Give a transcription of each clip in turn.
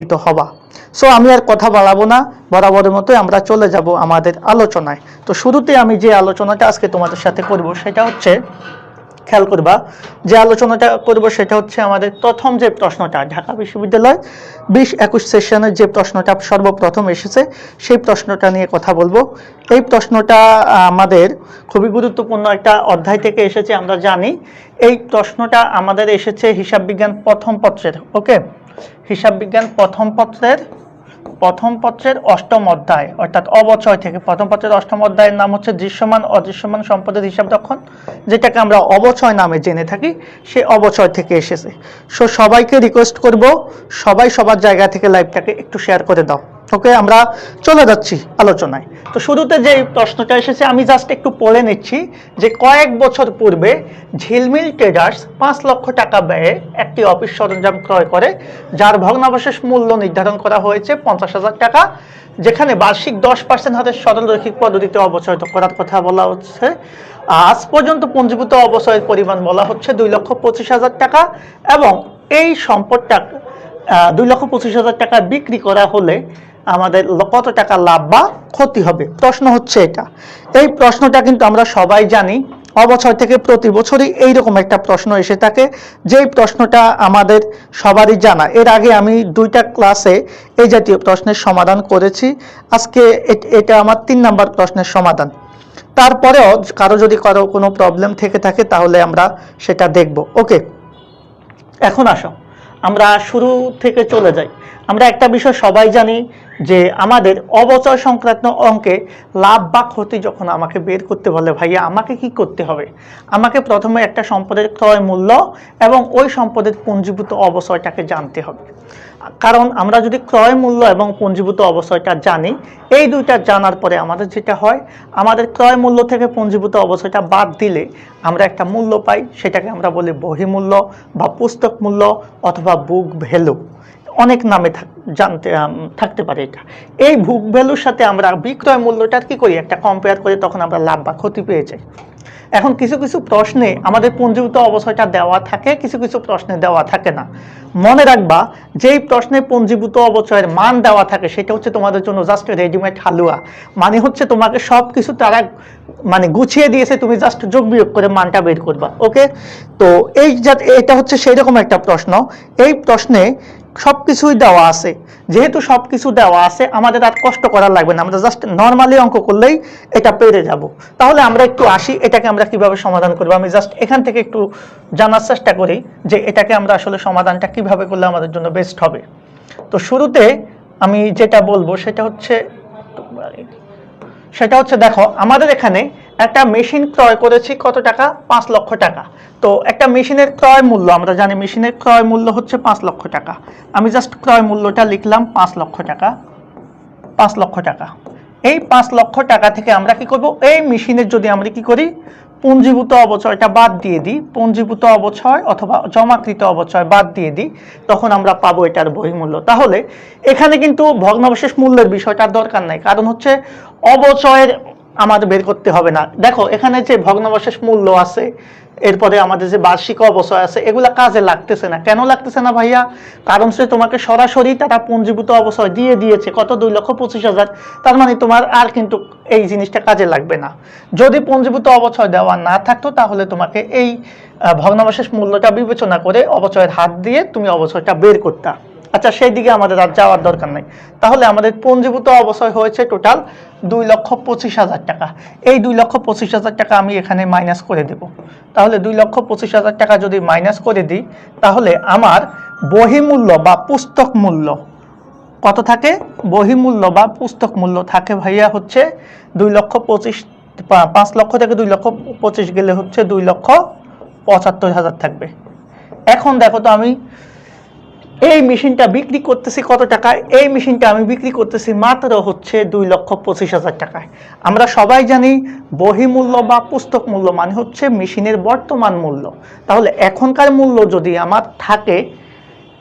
হবা। সো আমি আর কথা বাড়াবো না, বরাবরের মতোই আমরা চলে যাব আমাদের আলোচনায়। তো শুরুতে আমি যে আলোচনাটা আজকে তোমাদের সাথে করব সেটা হচ্ছে, খেয়াল করবা, যে আলোচনাটা করব সেটা হচ্ছে আমাদের প্রথম যে প্রশ্নটা ঢাকা বিশ্ববিদ্যালয় 20-21 সেশনের যে প্রশ্নটা সর্বপ্রথম এসেছে সেই প্রশ্নটা নিয়ে কথা বলবো। এই প্রশ্নটা আমাদের খুবই গুরুত্বপূর্ণ একটা অধ্যায় থেকে এসেছে, আমরা জানি। এই প্রশ্নটা আমাদের এসেছে হিসাব বিজ্ঞান প্রথম পত্রের, ওকে, হিসাব বিজ্ঞান প্রথম পত্রের অষ্টম অধ্যায়, অর্থাৎ অবচয় থেকে। প্রথম পত্রের অষ্টম অধ্যায়ের নাম হচ্ছে দৃশ্যমান অদৃশ্যমান সম্পদের হিসাব রক্ষণ, যেটাকে আমরা অবচয় নামে জেনে থাকি, সে অবচয় থেকে এসেছে। সো সবাইকে রিকোয়েস্ট করব, সবাই সবার জায়গা থেকে লাইভটাকে একটু শেয়ার করে দাও। ওকে, আমরা চলে যাচ্ছি আলোচনায়। তো শুরুতে যে প্রশ্নটা এসেছে আমি জাস্ট একটু পড়ে নিচ্ছি, যে কয়েক বছর পূর্বে ঝিলমিল ট্রেডার্স 5 লক্ষ টাকা ব্যয়ে একটি অফিস সরঞ্জাম ক্রয় করে, যার ভগ্নাবশেষ মূল্য নির্ধারণ করা হয়েছে 50,000 টাকা, যেখানে বার্ষিক 10% হারে সরল রৈখিক পদ্ধতিতে অবচয় করার কথা বলা হচ্ছে। আজ পর্যন্ত পঞ্জীভূত অবচয়ের পরিমাণ বলা হচ্ছে 2,25,000 টাকা, এবং এই সম্পদটা 2,25,000 টাকা বিক্রি করা হলে আমাদের কত টাকা লাভ বা ক্ষতি হবে। প্রশ্ন হচ্ছে এটা। এই প্রশ্নটা কিন্তু আমরা সবাই জানি, অবচয় থেকে প্রতি বছরই এইরকম একটা প্রশ্ন এসে থাকে, যেই প্রশ্নটা আমাদের সবারই জানা। এর আগে আমি 2টা ক্লাসে এই জাতীয় প্রশ্নের সমাধান করেছি, আজকে এটা আমার 3 নাম্বার প্রশ্নের সমাধান। তারপরেও যদি কারো কোনো প্রবলেম থেকে থাকে তাহলে আমরা সেটা দেখব। ওকে, এখন আসো আমরা শুরু থেকে চলে যাই। আমরা একটা বিষয় সবাই জানি, যে আমাদের অবচয় সংক্রান্ত অঙ্কে লাভ বা ক্ষতি যখন আমাকে বের করতে বলে, ভাইয়া আমাকে কি করতে হবে? আমাকে প্রথমে একটা সম্পদের ক্রয় মূল্য এবং ওই সম্পদের পুঞ্জীভূত অবচয়টাকে জানতে হবে। কারণ আমরা যদি ক্রয় মূল্য এবং পুঞ্জীভূত অবচয়টা জানি, এই দুইটা জানার পরে আমাদের যেটা হয়, আমাদের ক্রয় মূল্য থেকে পুঞ্জীভূত অবচয়টা বাদ দিলে আমরা একটা মূল্য পাই, সেটাকে আমরা বলি বহিমূল্য বা পুস্তক মূল্য অথবা বুক ভ্যালু, অনেক নামে থাকতে পারে এটা। এই বুক ভ্যালুর সাথে আমরা বিক্রয় মূল্যটার কি করি, একটা কম্পেয়ার করে তখন আমরা লাভ বা ক্ষতি পেয়ে যাই। এখন কিছু কিছু প্রশ্নে আমাদের পুঞ্জীভূত অবচয়টা দেওয়া থাকে, কিছু কিছু প্রশ্নে দেওয়া থাকে না। মনে রাখবা, যেই প্রশ্নে পুঞ্জীভূত অবচয়ের মান দেওয়া থাকে সেটা হচ্ছে তোমাদের জন্য জাস্ট রেডিমেড হালুয়া, মানে হচ্ছে তোমাকে সব কিছু তারা গুছিয়ে দিয়েছে, তুমি জাস্ট যোগ বিয়োগ করে মানটা বের করবা। ওকে, তো এটা হচ্ছে সেই রকম একটা প্রশ্ন। এই প্রশ্নে সবকিছুই দেওয়া আছে, যেহেতু সবকিছু দেওয়া আছে আমাদের আর কষ্ট করা লাগবে না, আমরা জাস্ট নর্মালি অঙ্ক করলেই এটা পেরে যাব। তাহলে আমরা একটু আসি, এটাকে আমরা কিভাবে সমাধান করব। আমি জাস্ট এখান থেকে একটু জানার চেষ্টা করি যে এটাকে আমরা আসলে সমাধানটা কিভাবে করলে আমাদের জন্য বেস্ট হবে। তো শুরুতে আমি যেটা বলবো সেটা হচ্ছে দেখো, আমাদের এখানে একটা মেশিন ক্রয় করেছি কত টাকা, 5 লক্ষ টাকা। তো একটা মেশিনের ক্রয় মূল্য আমরা জানি, মেশিনের ক্রয় মূল্য হচ্ছে 5 লক্ষ টাকা। আমি জাস্ট ক্রয় মূল্যটা লিখলাম 5 লক্ষ টাকা। 5 লক্ষ টাকা, এই 5 লক্ষ টাকা থেকে আমরা কি করব, এই মেশিনের যদি আমরা কি করি, পুঞ্জীভূত অবচয়টা বাদ দিয়ে দিই, পুঞ্জীভূত অবচয় অথবা জমাকৃত অবচয় বাদ দিয়ে দিই, তখন আমরা পাবো এটার বহিমূল্য। তাহলে এখানে কিন্তু ভগ্নাবশেষ মূল্যের বিষয়টার দরকার নাই, কারণ হচ্ছে অবচয়ের আমাদের বের করতে হবে না। দেখো এখানে যে ভগ্নাবশেষ মূল্য আছে, এরপরে আমাদের যে বার্ষিক অবচয় আছে, এগুলা কাজে লাগতেছে না। কেন লাগতেছে না ভাইয়া? কারণ সে তোমাকে সরাসরি তারা পুঞ্জীভূত অবচয় দিয়ে দিয়েছে কত, 2,25,000। তার মানে তোমার আর কিন্তু এই জিনিসটা কাজে লাগবে না। যদি পুঞ্জীভূত অবচয় দেওয়া না থাকতো তাহলে তোমাকে এই ভগ্নাবশেষ মূল্যটা বিবেচনা করে অবচয়ের হাত দিয়ে তুমি অবচয়টা বের করতা। আচ্ছা, সেই দিকে আমাদের আর যাওয়ার দরকার নাই। তাহলে আমাদের পুঞ্জীভূত অবচয় হয়েছে টোটাল 2,25,000 টাকা। এই 2,25,000 টাকা আমি এখানে মাইনাস করে দেব। তাহলে 2,25,000 টাকা যদি মাইনাস করে দিই, তাহলে আমার বহিমূল্য বা পুস্তক মূল্য কত থাকে? বহিমূল্য বা পুস্তক মূল্য থাকে ভাইয়া হচ্ছে 2,25,000। 5 লক্ষ থেকে 2,25,000 গেলে হচ্ছে 2,75,000 থাকবে। এখন দেখো তো, আমি এই মেশিনটা বিক্রি করতেছি কত টাকায়? এই মেশিনটা আমি বিক্রি করতেছি মাত্র হচ্ছে 2,25,000 টাকায়। আমরা সবাই জানি বহিমূল্য বা পুস্তক মূল্য মানে হচ্ছে মেশিনের বর্তমান মূল্য। তাহলে এখনকার মূল্য যদি আমার থাকে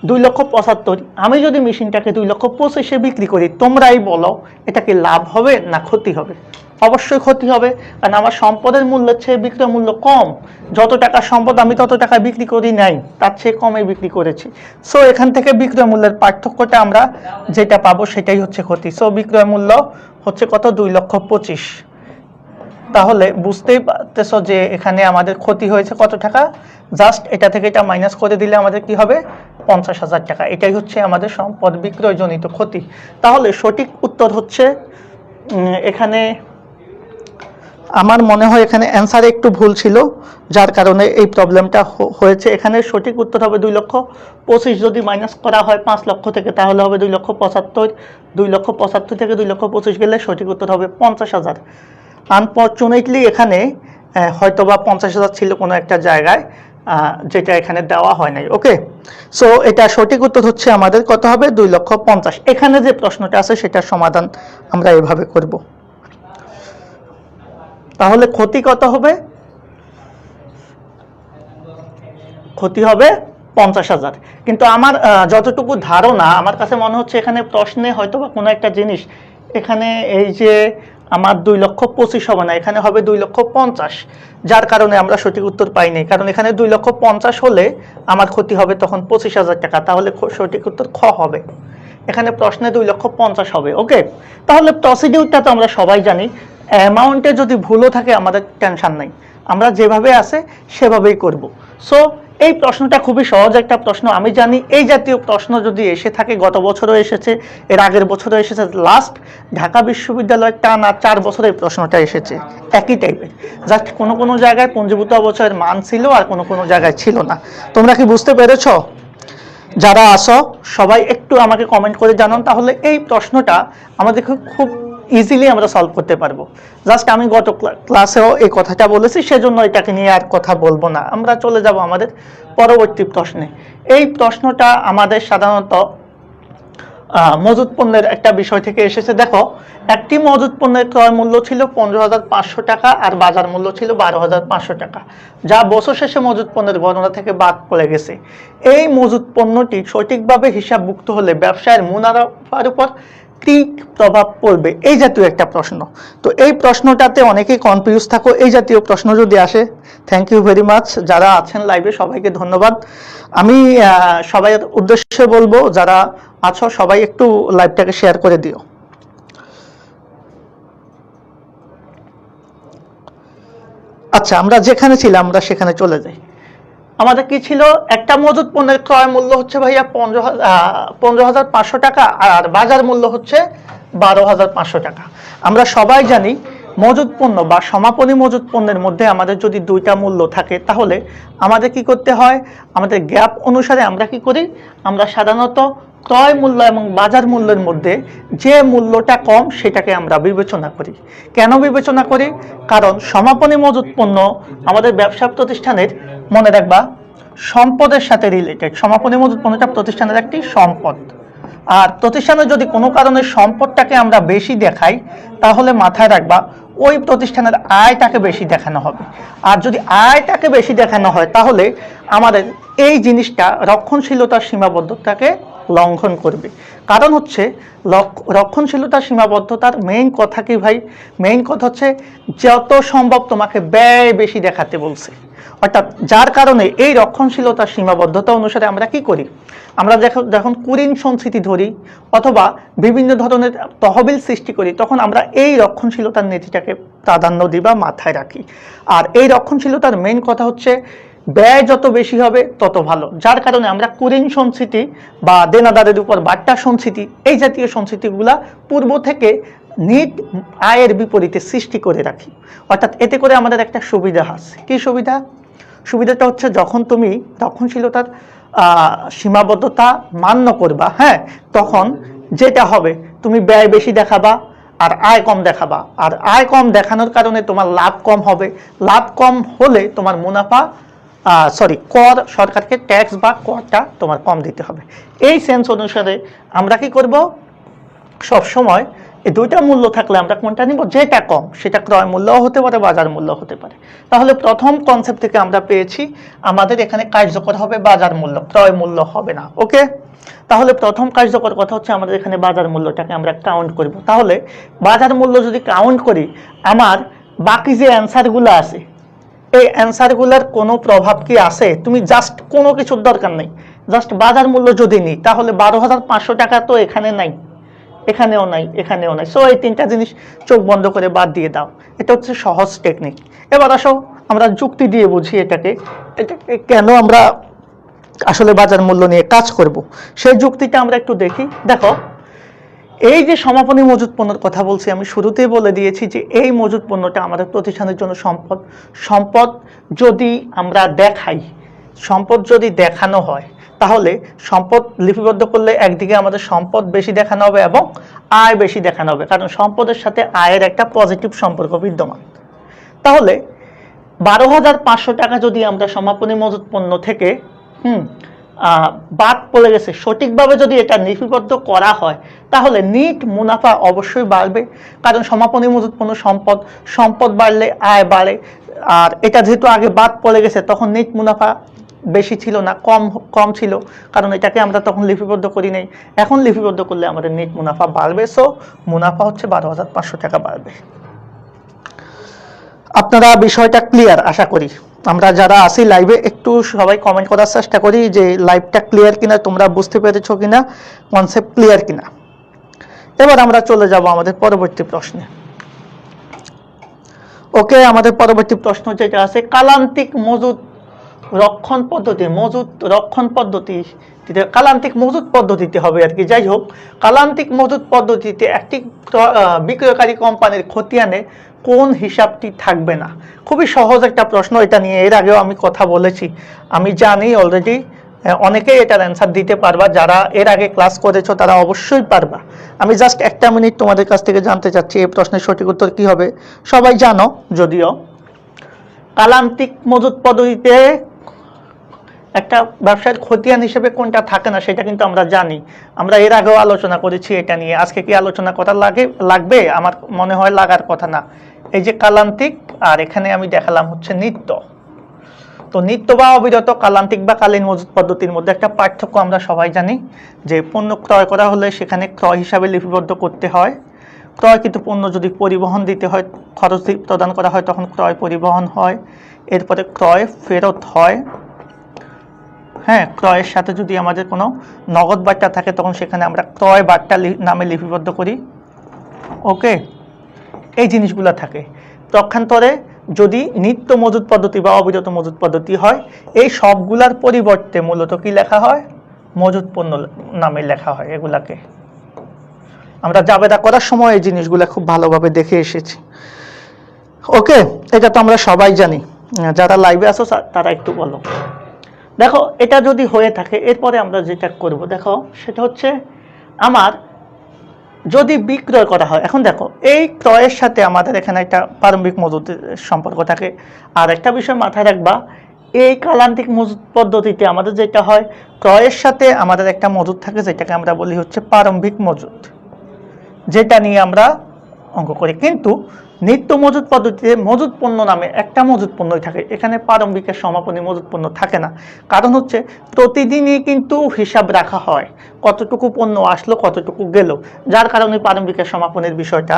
2,75,000, আমি যদি মেশিনটাকে 2,25,000 বিক্রি করি, তোমরাই বলো এটা কি লাভ হবে না ক্ষতি হবে? অবশ্যই ক্ষতি হবে, কারণ আমার সম্পদের মূল্যের চেয়ে বিক্রয় মূল্য কম। যত টাকা সম্পদ আমি তত টাকা বিক্রি করি নাই, তার চেয়ে কমে বিক্রি করেছি। সো এখান থেকে বিক্রয় মূল্যের পার্থক্যটা আমরা যেটা পাবো সেটাই হচ্ছে ক্ষতি। সো বিক্রয় মূল্য হচ্ছে কত? 2,25,000। তাহলে বুঝতেই পারতেছ যে এখানে আমাদের ক্ষতি হয়েছে কত টাকা। জাস্ট এটা থেকে এটা মাইনাস করে দিলে আমাদের কি হবে? 50,000 টাকা। এটাই হচ্ছে আমাদের সম্পদ বিক্রয়জনিত ক্ষতি। তাহলে সঠিক উত্তর হচ্ছে এখানে, আমার মনে হয় এখানে অ্যান্সারে একটু ভুল ছিল, যার কারণে এই প্রবলেমটা হয়েছে। এখানে সঠিক উত্তর হবে 2,25,000 যদি মাইনাস করা হয় 5 লক্ষ থেকে, তাহলে হবে 2,75,000। 2,75,000 থেকে 2,25,000 গেলে সঠিক উত্তর হবে 50,000। আনফর্চুনেটলি এখানে হয়তোবা 50,000 ছিল কোনো একটা জায়গায়, যেটা এখানে দেওয়া হয় নাই। ওকে, সো এটা সঠিক উত্তর হচ্ছে আমাদের কত হবে? 2,50,000। এখানে যে প্রশ্নটা আছে সেটার সমাধান আমরা এভাবে করব। তাহলে ক্ষতি কত হবে? ক্ষতি হবে 50,000। কিন্তু আমার যতটুকু ধারণা, আমার কাছে মনে হচ্ছে এখানে প্রশ্নে হয়তোবা কোনো একটা জিনিস, এখানে এই যে আমার 2,25,000 হবে না, এখানে হবে 2,50,000, যার কারণে আমরা সঠিক উত্তর পাইনি। কারণ এখানে 2,50,000 হলে আমার ক্ষতি হবে তখন 25,000 টাকা, তাহলে সঠিক উত্তর খ হবে। এখানে প্রশ্নে 2,50,000 হবে। ওকে, তাহলে প্রসিডিউরটা তো আমরা সবাই জানি। অ্যামাউন্টে যদি ভুলও থাকে আমাদের টেনশন নাই, আমরা যেভাবে আছে সেভাবেই করব। সো এই প্রশ্নটা খুবই সহজ একটা প্রশ্ন। আমি জানি এই জাতীয় প্রশ্ন যদি এসে থাকে, গত বছরও এসেছে, এর আগের বছরও এসেছে, লাস্ট ঢাকা বিশ্ববিদ্যালয়ের টানা 4 বছর এই প্রশ্নটা এসেছে একই টাইপের। জাস্ট কোনো কোনো জায়গায় পঞ্জীভূত অবচয়ের মান ছিল আর কোনো কোনো জায়গায় ছিল না। তোমরা কি বুঝতে পেরেছো? যারা আসো সবাই একটু আমাকে কমেন্ট করে জানান, তাহলে এই প্রশ্নটা আমাদের খুব ইজিলি আমরা সলভ করতে পারবো। জাস্ট আমি গত ক্লাসেও এই কথাটা বলেছি, সেজন্য এটাকে নিয়ে আর কথা বলবো না। আমরা চলে যাব আমাদের পরবর্তী প্রশ্নে। এই প্রশ্নটা আমাদের সাধারণত মজুত পণ্যের একটা বিষয় থেকে এসেছে। দেখো, একটি মজুত পণ্যের ক্রয় মূল্য ছিল 15,500 টাকা আর বাজার মূল্য ছিল 12,500 টাকা, যা বছর শেষে মজুত পণ্যের গণনা থেকে বাদ পড়ে গেছে। এই মজুত পণ্যটি সঠিকভাবে হিসাবভুক্ত হলে ব্যবসায়ের মুনাফার উপর কি প্রভাব পড়বে? এই জাতীয় একটা প্রশ্ন। তো এই প্রশ্নটাতে অনেকেই কনফিউজ থাকো। এই জাতীয় প্রশ্ন যদি আসে, থ্যাংক ইউ ভেরি মাচ যারা আছেন লাইভে, সবাইকে ধন্যবাদ। আমি সবাইয়ের উদ্দেশ্যে বলবো, যারা আছো সবাই একটু লাইভটাকে শেয়ার করে দিও। আচ্ছা, আমরা যেখানে ছিলাম আমরা সেখানে চলে যাই। আমাদের কি ছিল? একটা মজুত পণ্যের ক্রয় মূল্য হচ্ছে ভাইয়া 15,500 টাকা আর বাজার মূল্য হচ্ছে 12,500 টাকা। আমরা সবাই জানি মজুত পণ্য বা সমাপনী মজুত পণ্যের মধ্যে আমাদের যদি দুইটা মূল্য থাকে, তাহলে আমাদের কি করতে হয়? আমাদের গ্যাপ অনুসারে আমরা কি করি? আমরা সাধারণত ক্রয় মূল্য এবং বাজার মূল্যের মধ্যে যে মূল্যটা কম সেটাকে আমরা বিবেচনা করি। কেন বিবেচনা করি? কারণ সমাপনী মজুত পণ্য আমাদের ব্যবসা প্রতিষ্ঠানের, মনে রাখবা, সম্পদের সাথে রিলেটেড। সমাপনী মজুত পণ্যটা প্রতিষ্ঠানের একটি সম্পদ। আর প্রতিষ্ঠানে যদি কোনো কারণে সম্পদটাকে আমরা বেশি দেখাই, তাহলে মাথায় রাখবা ওই প্রতিষ্ঠানের আয়টাকে বেশি দেখানো হবে। আর যদি আয়টাকে বেশি দেখানো হয়, তাহলে আমাদের এই জিনিসটা রক্ষণশীলতার সীমাবদ্ধতাকে লঙ্ঘন করবে। কারণ হচ্ছে রক্ষণশীলতার সীমাবদ্ধতার মেইন কথা কি ভাই? মেইন কথা হচ্ছে যত সম্ভব তোমাকে ব্যয় বেশি দেখাতে বলছে। অর্থাৎ যার কারণে এই রক্ষণশীলতার সীমাবদ্ধতা অনুসারে আমরা কি করি? আমরা যখন কুরিন সংস্কৃতি ধরি অথবা বিভিন্ন ধরনের তহবিল সৃষ্টি করি, তখন আমরা এই রক্ষণশীলতার নীতিটাকে প্রাধান্য দিই বা মাথায় রাখি। আর এই রক্ষণশীলতার মেইন কথা হচ্ছে ব্যয় যত বেশি হবে তত ভালো। যার কারণে আমরা কুরিন সংস্কৃতি বা দেনাদারের উপর বাট্টা সংস্কৃতি, এই জাতীয় সংস্কৃতিগুলা পূর্ব থেকে নিট আয়ের বিপরীতে সৃষ্টি করে রাখি। অর্থাৎ এতে করে আমাদের একটা সুবিধা আছে। কি সুবিধা? সুবিধাটা হচ্ছে যখন তুমি রক্ষণশীলতার সীমাবদ্ধতা মান্য করবা, হ্যাঁ, তখন যেটা হবে তুমি ব্যয় বেশি দেখাবা আর আয় কম দেখাবা। আর আয় কম দেখানোর কারণে তোমার লাভ কম হবে। লাভ কম হলে তোমার মুনাফা কর, সরকারকে ট্যাক্স বা করটা তোমার কম দিতে হবে। এই সেন্স অনুসারে আমরা কি করব? সবসময় এই দুইটা মূল্য থাকলে আমরা কোনটা নিব? যেটা কম, সেটা ক্রয় মূল্যও হতে পারে, বাজার মূল্য হতে পারে। তাহলে প্রথম কনসেপ্ট থেকে আমরা পেয়েছি আমাদের এখানে কার্যকর হবে বাজার মূল্য, ক্রয় মূল্য হবে না। ওকে, তাহলে প্রথম কার্যকর কথা হচ্ছে আমাদের এখানে বাজার মূল্যটাকে আমরা কাউন্ট করব। তাহলে বাজার মূল্য যদি কাউন্ট করি, আমার বাকি যে অ্যান্সারগুলো আছে এই অ্যান্সারগুলোর কোনো প্রভাব কি আছে? তুমি জাস্ট কোনো কিছুর দরকার নেই, জাস্ট বাজার মূল্য যদি নিই তাহলে 12,500 টাকা তো এখানে নাই, এখানেও নাই, এখানেও নাই। সো এই তিনটা জিনিস চোখ বন্ধ করে বাদ দিয়ে দাও। এটা হচ্ছে সহজ টেকনিক। এবার আসো আমরা যুক্তি দিয়ে বুঝি এটাকে কেন আমরা আসলে বাজার মূল্য নিয়ে কাজ করব, সেই যুক্তিটা আমরা একটু দেখি। দেখো, এই যে সমাপনী মজুত পণ্যের কথা বলছি, আমি শুরুতেই বলে দিয়েছি যে এই মজুত পণ্যটা আমাদের প্রতিষ্ঠানের জন্য সম্পদ। সম্পদ যদি আমরা দেখাই, সম্পদ যদি দেখানো হয়, তাহলে সম্পদ লিপিবদ্ধ করলে একদিকে আমাদের সম্পদ বেশি দেখানো হবে এবং আয় বেশি দেখানো হবে, কারণ সম্পদের সাথে আয়ের একটা পজিটিভ সম্পর্ক বিদ্যমান। তাহলে 12,500 টাকা যদি আমরা সমাপনী মজুত পণ্য থেকে বাদ পড়ে গেছে, সঠিকভাবে যদি এটা লিপিবদ্ধ করা হয় তাহলে নিট মুনাফা অবশ্যই বাড়বে, কারণ সমাপনী মজুত পণ্য সম্পদ, সম্পদ বাড়লে আয় বাড়ে। আর এটা যেহেতু আগে বাদ পড়ে গেছে তখন নিট মুনাফা বেশি ছিল না, কম ছিল, কারণ এটাকে আমরা তখন লিপিবদ্ধ করি নাই। এখন লিপিবদ্ধ করলে আমাদের নিট মুনাফা বাড়বে। সো মুনাফা হচ্ছে 12,500 টাকা বাড়বে। আপনারা বিষয়টা ক্লিয়ার আশা করি। আমরা যারা আছি লাইভে একটু সবাই কমেন্ট করার চেষ্টা করি যে লাইভটা ক্লিয়ার কিনা, তোমরা বুঝতে পেরেছো কিনা, কনসেপ্ট ক্লিয়ার কিনা। এবার আমরা চলে যাব আমাদের পরবর্তী প্রশ্নে। ওকে, আমাদের পরবর্তী প্রশ্ন যেটা আছে, কালান্তিক মজুত রক্ষণ পদ্ধতি, মজুত রক্ষণ পদ্ধতি, কালান্তিক মজুত পদ্ধতিতে হবে আর কি। যাই হোক, কালান্তিক মজুত পদ্ধতিতে একটি বিক্রয়কারী কোম্পানির খতিয়ানে কোন হিসাবটি থাকবে না? খুবই সহজ একটা প্রশ্ন, এটা নিয়ে এর আগেও আমি কথা বলেছি, আমি জানি অলরেডি অনেকেই এটার অ্যান্সার দিতে পারবা। যারা এর আগে ক্লাস করেছো তারা অবশ্যই পারবা। আমি জাস্ট একটা মিনিট তোমাদের কাছ থেকে জানতে চাচ্ছি এই প্রশ্নের সঠিক উত্তর কি হবে। সবাই জানো যদিও, কালান্তিক মজুত পদ্ধতিতে একটা ব্যবসায়ের খতিয়ান হিসেবে কোনটা থাকে না সেটা কিন্তু আমরা জানি, আমরা এর আগেও আলোচনা করেছি এটা নিয়ে। আজকে কি আলোচনা করা লাগবে? আমার মনে হয় লাগার কথা না। এই যে কালান্তিক, আর এখানে আমি দেখালাম হচ্ছে নিত্য। তো নিত্য বা অবিরত, কালান্তিক বা কালীন মজুত পদ্ধতির মধ্যে একটা পার্থক্য আমরা সবাই জানি, যে পণ্য ক্রয় করা হলে সেখানে ক্রয় হিসাবে লিপিবদ্ধ করতে হয়। ক্রয়কৃত পণ্য যদি পরিবহন দিতে হয়, খরচ প্রদান করা হয়, তখন ক্রয় পরিবহন হয়। এরপরে ক্রয় ফেরত হয়। হ্যাঁ, ক্রয়ের সাথে যদি আমাদের কোনো নগদ বার্তা থাকে তখন সেখানে আমরা ক্রয় বার্তা নামে লিপিবদ্ধ করি। ওকে, এই জিনিসগুলো থাকে। পক্ষান্তরে যদি নিত্য মজুত পদ্ধতি বা অবিরত মজুত পদ্ধতি হয়, এই সবগুলার পরিবর্তে মূলত কি লেখা হয়? মজুত পণ্য নামে লেখা হয়। এগুলাকে আমরা জাবেদা করার সময় এই জিনিসগুলো খুব ভালোভাবে দেখে এসেছি। ওকে, এটা তো আমরা সবাই জানি। যারা লাইভে আসো তারা একটু বলো। দেখো, এটা যদি হয়ে থাকে এরপরে আমরা যেটা করব, দেখো সেটা হচ্ছে আমার যদি বিক্রয় করা হয়। এখন দেখো, এই ক্রয়ের সাথে আমাদের এখানে একটা প্রারম্ভিক মজুতের সম্পর্ক থাকে। আর একটা বিষয় মাথায় রাখবা, এই কালান্তিক মজুত পদ্ধতিতে আমাদের যেটা হয়, ক্রয়ের সাথে আমাদের একটা মজুত থাকে যেটাকে আমরা বলি হচ্ছে প্রারম্ভিক মজুত, যেটা নিয়ে আমরা অঙ্ক করি। কিন্তু নিত্য মজুত পদ্ধতিতে মজুত পণ্য নামে একটা মজুত পণ্যই থাকে, এখানে প্রারম্ভিকের সমাপনী মজুত পণ্য থাকে না। কারণ হচ্ছে প্রতিদিনই কিন্তু হিসাব রাখা হয় কতটুকু পণ্য আসলো, কতটুকু গেল, যার কারণে প্রারম্ভিকের সমাপনীর বিষয়টা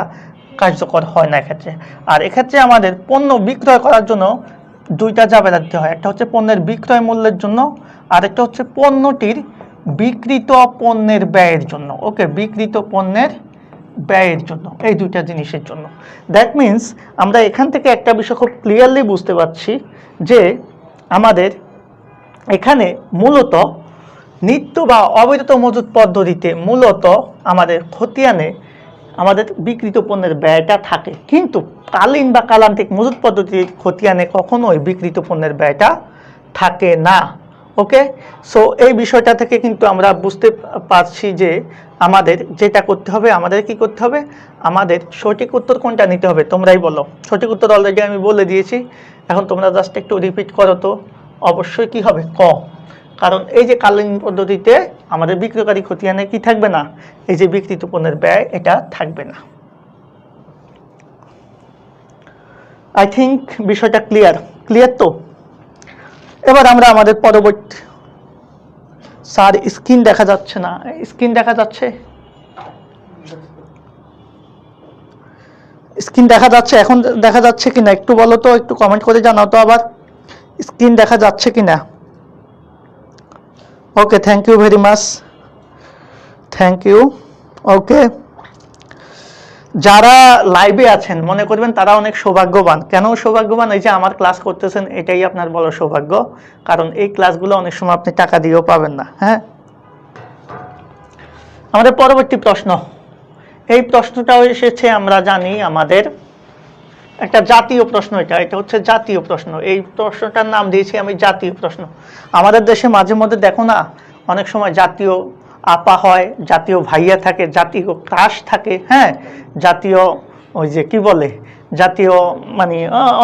কার্যকর হয় না এক্ষেত্রে। আর এক্ষেত্রে আমাদের পণ্য বিক্রয় করার জন্য দুইটা জাবেদা দিতে হয়, একটা হচ্ছে পণ্যের বিক্রয় মূল্যের জন্য, আর একটা হচ্ছে পণ্যটির বিক্রিত পণ্যের ব্যয়ের জন্য। ওকে, বিক্রিত পণ্যের ব্যয়ের জন্য, এই দুইটা জিনিসের জন্য। দ্যাট মিনস আমরা এখান থেকে একটা বিষয় খুব ক্লিয়ারলি বুঝতে পারছি যে আমাদের এখানে মূলত নিত্য বা অবিরত মজুত পদ্ধতিতে মূলত আমাদের খতিয়ানে আমাদের বিক্রিত পণ্যের ব্যয়টা থাকে, কিন্তু কালীন বা কালান্তিক মজুত পদ্ধতির খতিয়ানে কখনোই বিক্রিত পণ্যের ব্যয়টা থাকে না। ওকে, সো এই বিষয়টা থেকে কিন্তু আমরা বুঝতে পারছি যে আমাদের যেটা করতে হবে, আমাদের কি করতে হবে, আমাদের সঠিক উত্তর কোনটা নিতে হবে। তোমরাই বলো, সঠিক উত্তর অলরেডি আমি বলে দিয়েছি, এখন তোমরা জাস্ট একটু রিপিট করো তো। অবশ্যই কি হবে? ক। কারণ এই যে কালীন পদ্ধতিতে আমাদের বিক্রয়কারী খতিয়ানে কি থাকবে না, এই যে বিক্রিত পণ্যের ব্যয়, এটা থাকবে না। আই থিঙ্ক বিষয়টা ক্লিয়ার তো। এবার আমরা আমাদের পরবর্তী, স্যার স্ক্রিন দেখা যাচ্ছে না, স্ক্রিন দেখা যাচ্ছে, স্ক্রিন দেখা যাচ্ছে, এখন দেখা যাচ্ছে কিনা একটু বলো তো, একটু কমেন্ট করে জানাও তো আবার স্ক্রিন দেখা যাচ্ছে কিনা। Okay, thank you very much, thank you. Okay, যারা লাইভে আছেন মনে করবেন তারা অনেক সৌভাগ্যবান। কেন সৌভাগ্যবান? এই যে আমার ক্লাস করতেছেন, এটাই আপনার বড় সৌভাগ্য, কারণ এই ক্লাসগুলো অনেক সময় আপনি টাকা দিয়েও পাবেন না। হ্যাঁ, আমাদের পরবর্তী প্রশ্ন, এই প্রশ্নটাও এসেছে আমরা জানি আমাদের একটা জাতীয় প্রশ্ন, এটা হচ্ছে জাতীয় প্রশ্ন। এই প্রশ্নটার নাম দিয়েছি আমি জাতীয় প্রশ্ন। আমাদের দেশে মাঝে মধ্যে দেখো না, অনেক সময় জাতীয় আপা হয়, জাতীয় ভাইয়া থাকে, জাতীয় ক্রাশ থাকে, হ্যাঁ, জাতীয় ওই যে কি বলে, জাতীয় মানে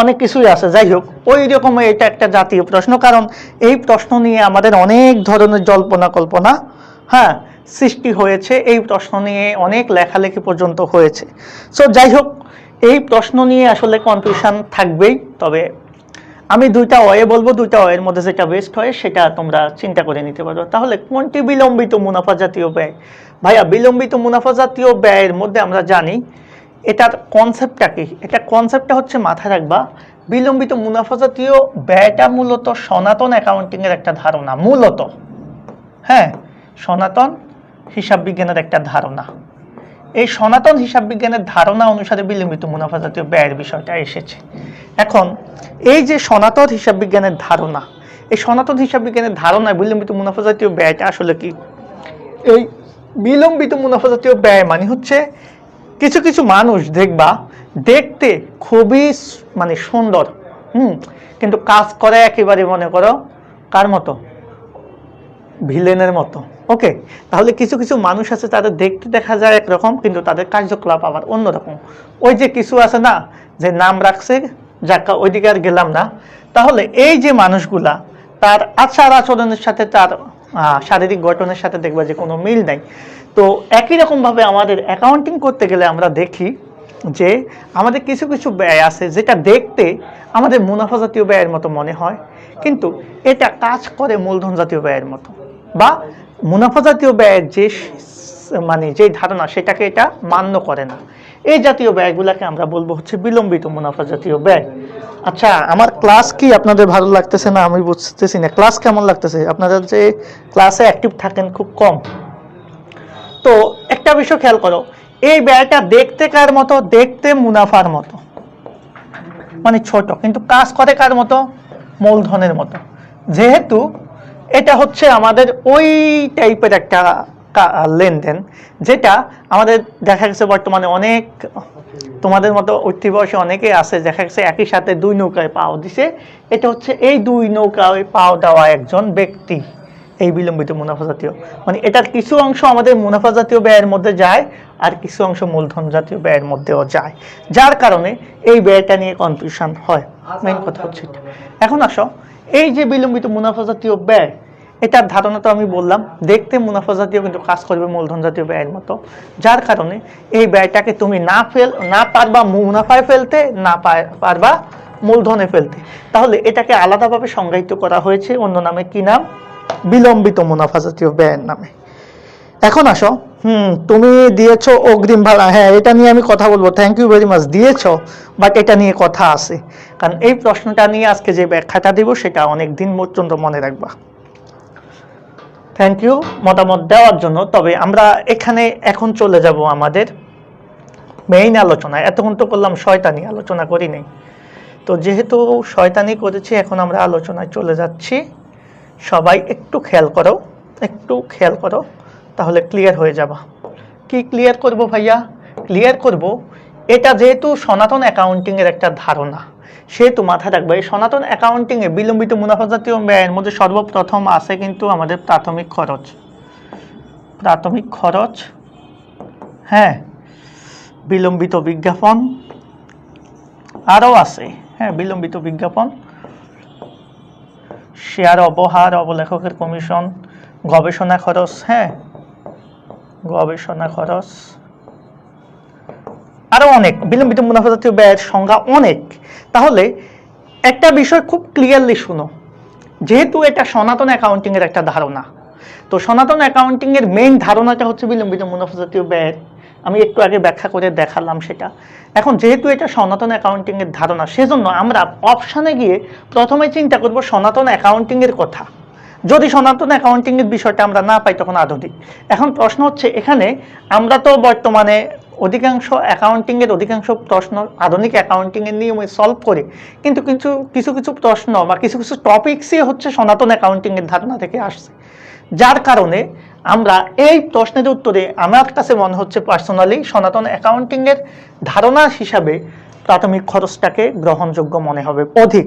অনেক কিছুই আছে। যাই হোক, ওই রকম এটা একটা জাতীয় প্রশ্ন, কারণ এই প্রশ্ন নিয়ে আমাদের অনেক ধরনের জল্পনা কল্পনা, হ্যাঁ, সৃষ্টি হয়েছে। এই প্রশ্ন নিয়ে অনেক লেখালেখি পর্যন্ত হয়েছে। সো যাই হোক, এই প্রশ্ন নিয়ে আসলে কনফিউশন থাকবেই। তবে আমি দুইটা ওয়ে বলবো, দুইটা ওয়ের মধ্যে যেটা বেস্ট হয় সেটা তোমরা চিন্তা করে নিতে পারো। তাহলে কোনটি বিলম্বিত মুনাফা জাতীয় ব্যয়? ভাইয়া, বিলম্বিত মুনাফা জাতীয় ব্যয়ের মধ্যে আমরা জানি এটার কনসেপ্টটা কি। এটা কনসেপ্টটা হচ্ছে, মাথায় রাখবা, বিলম্বিত মুনাফা জাতীয় ব্যয়টা মূলত সনাতন অ্যাকাউন্টিংয়ের একটা ধারণা, মূলত, হ্যাঁ, সনাতন হিসাব বিজ্ঞানের একটা ধারণা। এই সনাতন হিসাব বিজ্ঞানের ধারণা অনুসারে বিলম্বিত মুনাফা জাতীয় ব্যয়ের বিষয়টা এসেছে। এখন এই যে সনাতন হিসাব বিজ্ঞানের ধারণা, এই সনাতন হিসাব বিজ্ঞানের ধারণায় বিলম্বিত মুনাফা জাতীয় ব্যয়টা আসলে কি? এই বিলম্বিত মুনাফা জাতীয় ব্যয় মানে হচ্ছে, কিছু কিছু মানুষ দেখবা দেখতে খুবই মানে সুন্দর, কিন্তু কাজ করে একেবারে মনে করো কার মতো, ভিলেনের মতো। ওকে, তাহলে কিছু কিছু মানুষ আছে তাদের দেখতে দেখা যায় একরকম, কিন্তু তাদের কার্যকলাপ আবার অন্যরকম। ওই যে কিছু আছে না, যে নাম রাখছে, যাকে ওইদিকে আর গেলাম না। তাহলে এই যে মানুষগুলা, তার আচার আচরণের সাথে, তার শারীরিক গঠনের সাথে দেখবা যে কোনো মিল নাই। তো একই রকমভাবে আমাদের অ্যাকাউন্টিং করতে গেলে আমরা দেখি যে আমাদের কিছু কিছু ব্যয় আছে যেটা দেখতে আমাদের মুনাফা জাতীয় ব্যয়ের মতো মনে হয়, কিন্তু এটা কাজ করে মূলধন জাতীয় ব্যয়ের মতো, বা মুনাফা জাতীয় ব্যয়ের যে মানে যে ধারণা সেটাকে এটা মান্য করে না। এই জাতীয় ব্যয়গুলোকে আমরা বলবো হচ্ছে বিলম্বিত মুনাফা জাতীয় ব্যয়। আচ্ছা, আমার ক্লাস কি আপনাদের ভালো লাগতেছে না? আমি বুঝতেছি না ক্লাস কেমন লাগতেছে। আপনাদের যে ক্লাসে অ্যাক্টিভ থাকেন খুব কম। তো একটা বিষয় খেয়াল করো, এই ব্যয়টা দেখতে কার মতো? দেখতে মুনাফার মতো, মানে ছোট, কিন্তু কাজ করে কার মতো? মূলধনের মতো। যেহেতু এটা হচ্ছে আমাদের ওই টাইপের একটা লেনদেন, যেটা আমাদের দেখা গেছে বর্তমানে অনেক, তোমাদের মতো উঠতি বয়সে অনেকে আছে, দেখা গেছে একই সাথে দুই নৌকায় পাও দিছে। এটা হচ্ছে এই দুই নৌকায় পাও দেওয়া একজন ব্যক্তি, এই বিলম্বিত মুনাফা জাতীয়, মানে এটার কিছু অংশ আমাদের মুনাফা জাতীয় ব্যয়ের মধ্যে যায়, আর কিছু অংশ মূলধন জাতীয় ব্যয়ের মধ্যেও যায়, যার কারণে এই ব্যয়টা নিয়ে কনফিউশন হয়। মেইন কথা হচ্ছে এটা। এখন আসো, এই যে বিলম্বিত মুনাফা জাতীয় ব্যয়, এটার ধারণা তো আমি বললাম দেখতে মুনাফা জাতীয়, কিন্তু কাজ করবে মূলধন জাতীয় ব্যয়ের মতো, যার কারণে এই ব্যয়টাকে তুমি না পারবা মুনাফায় ফেলতে, না পারবা মূলধনে ফেলতে। তাহলে এটাকে আলাদাভাবে সংজ্ঞায়িত করা হয়েছে অন্য নামে, কি নাম? বিলম্বিত মুনাফা জাতীয় ব্যয়ের নামে। এখন আসো, তুমি দিয়েছো অগ্রিম ভাড়া, হ্যাঁ, এটা নিয়ে আমি কথা বলবো। থ্যাংক ইউ ভেরি মাচ, দিয়েছো, বাট এটা নিয়ে কথা আছে, কারণ এই প্রশ্নটা নিয়ে আজকে যে ব্যাখ্যাটা দিব সেটা অনেক দিন পর্যন্ত মনে রাখবা। থ্যাংক ইউ মতামত দেওয়ার জন্য। তবে আমরা এখানে এখন চলে যাব আমাদের মেইন আলোচনায়। এতক্ষণ তো করলাম শয়তানি, আলোচনা করি নাই। তো যেহেতু শয়তানি করেছি, এখন আমরা আলোচনায় চলে যাচ্ছি। সবাই একটু খেয়াল করো, তাহলে ক্লিয়ার হয়ে যাবা। কি ক্লিয়ার করব ভাইয়া? ক্লিয়ার করব, এটা যেহেতু সনাতন অ্যাকাউন্টিং এর একটা ধারণা, সেহেতু মাথায় রাখবে এই সনাতন অ্যাকাউন্টিং এ বিলম্বিত মুনাফা জাতীয় ব্যয়ের মধ্যে সর্বপ্রথম আছে কিন্তু আমাদের প্রাথমিক খরচ, হ্যাঁ, বিলম্বিত বিজ্ঞাপন, আরও আছে, হ্যাঁ, বিলম্বিত বিজ্ঞাপন, শেয়ার অপহার, অবলেখকের কমিশন, গবেষণা খরচ, হ্যাঁ, গবেষণা খরচ, আরো অনেক বিলম্বিত মুনাফা জাতীয় ব্যয়ের সংজ্ঞা অনেক। তাহলে একটা বিষয় খুব ক্লিয়ারলি শুনো, যেহেতু এটা সনাতন অ্যাকাউন্টিং এর একটা ধারণা, তো সনাতন অ্যাকাউন্টিং এর মেইন ধারণাটা হচ্ছে বিলম্বিত মুনাফা জাতীয় ব্যয়ের। আমি একটু আগে ব্যাখ্যা করে দেখালাম সেটা। এখন যেহেতু এটা সনাতন অ্যাকাউন্টিং এর ধারণা, সেজন্য আমরা অপশানে গিয়ে প্রথমে চিন্তা করব সনাতন অ্যাকাউন্টিং এর কথা। যদি সনাতন অ্যাকাউন্টিং এর বিষয়টা আমরা না পাই তখন আধুনিক। এখন প্রশ্ন হচ্ছে এখানে আমরা তো বর্তমানে অধিকাংশ অ্যাকাউন্টিং এর অধিকাংশ প্রশ্ন আধুনিক অ্যাকাউন্টিং এর নিয়মে সলভ করে, কিন্তু কিছু কিছু প্রশ্ন বা কিছু কিছু টপিকসই হচ্ছে সনাতন অ্যাকাউন্টিং এর ধারণা থেকে আসছে, যার কারণে আমরা এই প্রশ্নের উত্তরে আমার কাছে মনে হচ্ছে পার্সোনালি সনাতন অ্যাকাউন্টিং এর ধারণা হিসাবে প্রাথমিক খরচটাকে গ্রহণযোগ্য মনে হবে অধিক।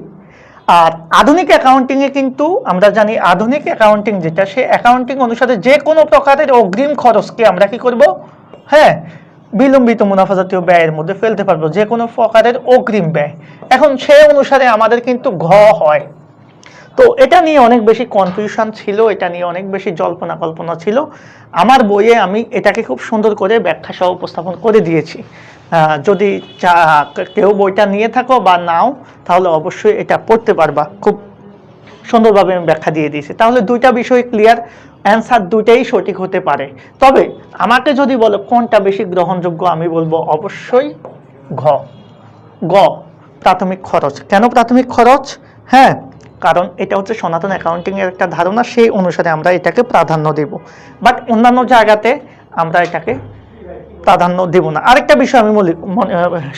আর আধুনিক অ্যাকাউন্টিং এ কিন্তু আমরা জানি আধুনিক অ্যাকাউন্টিং যেটা, সে অ্যাকাউন্টিং অনুসারে যে কোনো প্রকারের অগ্রিম খরচকে আমরা কি করব, হ্যাঁ, বিলম্বিত মুনাফা জাতীয় ব্যয়ের মধ্যে ফেলতে পারবো, যে কোনো প্রকারের অগ্রিম ব্যয়। এখন সেই অনুসারে আমাদের কিন্তু ঘ হয়। তো এটা নিয়ে অনেক বেশি কনফিউশন ছিল, এটা নিয়ে অনেক বেশি জল্পনা কল্পনা ছিল। আমার বইয়ে আমি এটাকে খুব সুন্দর করে ব্যাখ্যা সহ উপস্থাপন করে দিয়েছি। যদি কেউ বইটা নিয়ে থাকো বা নাও, তাহলে অবশ্যই এটা পড়তে পারবা, খুব সুন্দরভাবে আমি ব্যাখ্যা দিয়ে দিয়েছি। তাহলে দুইটা বিষয় ক্লিয়ার, অ্যান্সার দুইটাই সঠিক হতে পারে। তবে আমাকে যদি বলো কোনটা বেশি গ্রহণযোগ্য, আমি বলবো অবশ্যই গ, প্রাথমিক খরচ। কেন প্রাথমিক খরচ? হ্যাঁ, কারণ এটা হচ্ছে সনাতন অ্যাকাউন্টিং এর একটা ধারণা, সেই অনুসারে আমরা এটাকে প্রাধান্য দেব। বাট অন্যান্য জায়গাতে আমরা এটাকে প্রাধান্য দেব না। আরেকটা বিষয় আমি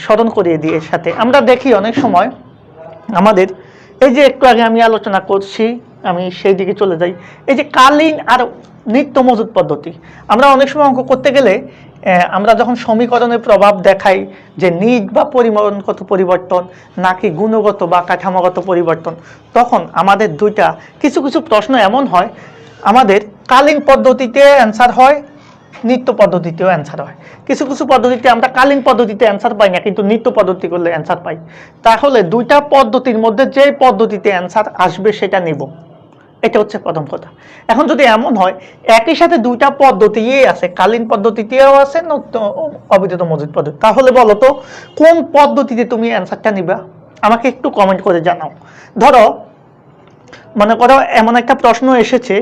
স্মরণ করিয়ে দিই এর সাথে, আমরা দেখি অনেক সময় আমাদের এই যে একটু আগে আমি আলোচনা করছি, আমি সেই দিকে চলে যাই, এই যে কালীন আর নিত্য মজুদ পদ্ধতি। আমরা অনেক সময় অঙ্ক করতে গেলে আমরা যখন সমীকরণের প্রভাব দেখাই যে নিট বা পরিমাণগত পরিবর্তন নাকি গুণগত বা কাঠামোগত পরিবর্তন, তখন আমাদের দুইটা কিছু কিছু প্রশ্ন এমন হয় আমাদের কালীন পদ্ধতিতে অ্যান্সার হয়, নিত্য পদ্ধতিতেও অ্যান্সার হয়। কিছু কিছু পদ্ধতিতে আমরা কালীন পদ্ধতিতে অ্যান্সার পাই না, কিন্তু নিত্য পদ্ধতি করলে অ্যান্সার পাই। তাহলে দুইটা পদ্ধতির মধ্যে যে পদ্ধতিতে অ্যান্সার আসবে সেটা নেব, এটা হচ্ছে প্রথম কথা। এখন যদি এমন হয় একই সাথে দুইটা পদ্ধতি আছে, কালীন পদ্ধতিতেও আছে অবিদিত মজুদ পদ্ধতি, তাহলে বলো তো কোন পদ্ধতিতে তুমি অ্যান্সারটা নিবা? আমাকে একটু কমেন্ট করে জানাও। ধরো মনে করো এমন একটা প্রশ্ন এসেছে,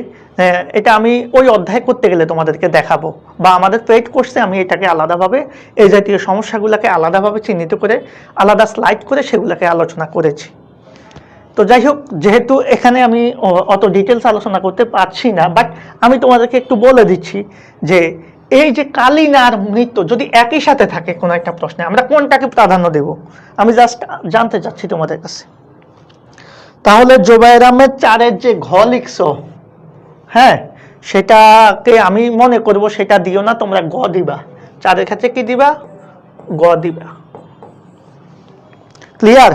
এটা আমি ওই অধ্যায় করতে গেলে তোমাদেরকে দেখাবো, বা আমাদের পেইড কোর্সে আমি এটাকে আলাদাভাবে এই জাতীয় সমস্যাগুলোকে আলাদাভাবে চিহ্নিত করে আলাদা স্লাইড করে সেগুলোকে আলোচনা করেছি। তো যাই হোক, যেহেতু এখানে আমি অত ডিটেলস আলোচনা করতে পারছি না, বাট আমি তোমাদেরকে একটু বলে দিচ্ছি যে এই যে কালীন আর নৃত্য যদি একই সাথে থাকে কোনো একটা প্রশ্নে, আমরা কোনটাকে প্রাধান্য দেব? আমি জাস্ট জানতে চাচ্ছি তোমাদের কাছে। তাহলে জোবায়ের আহমেদ 4-এর যে ঘ লিখছো, হ্যাঁ, সেটাকে আমি মনে করব সেটা দিও না, তোমরা গ দিবা। 4-এর ক্ষেত্রে কি দিবা? গ দিবা। ক্লিয়ার?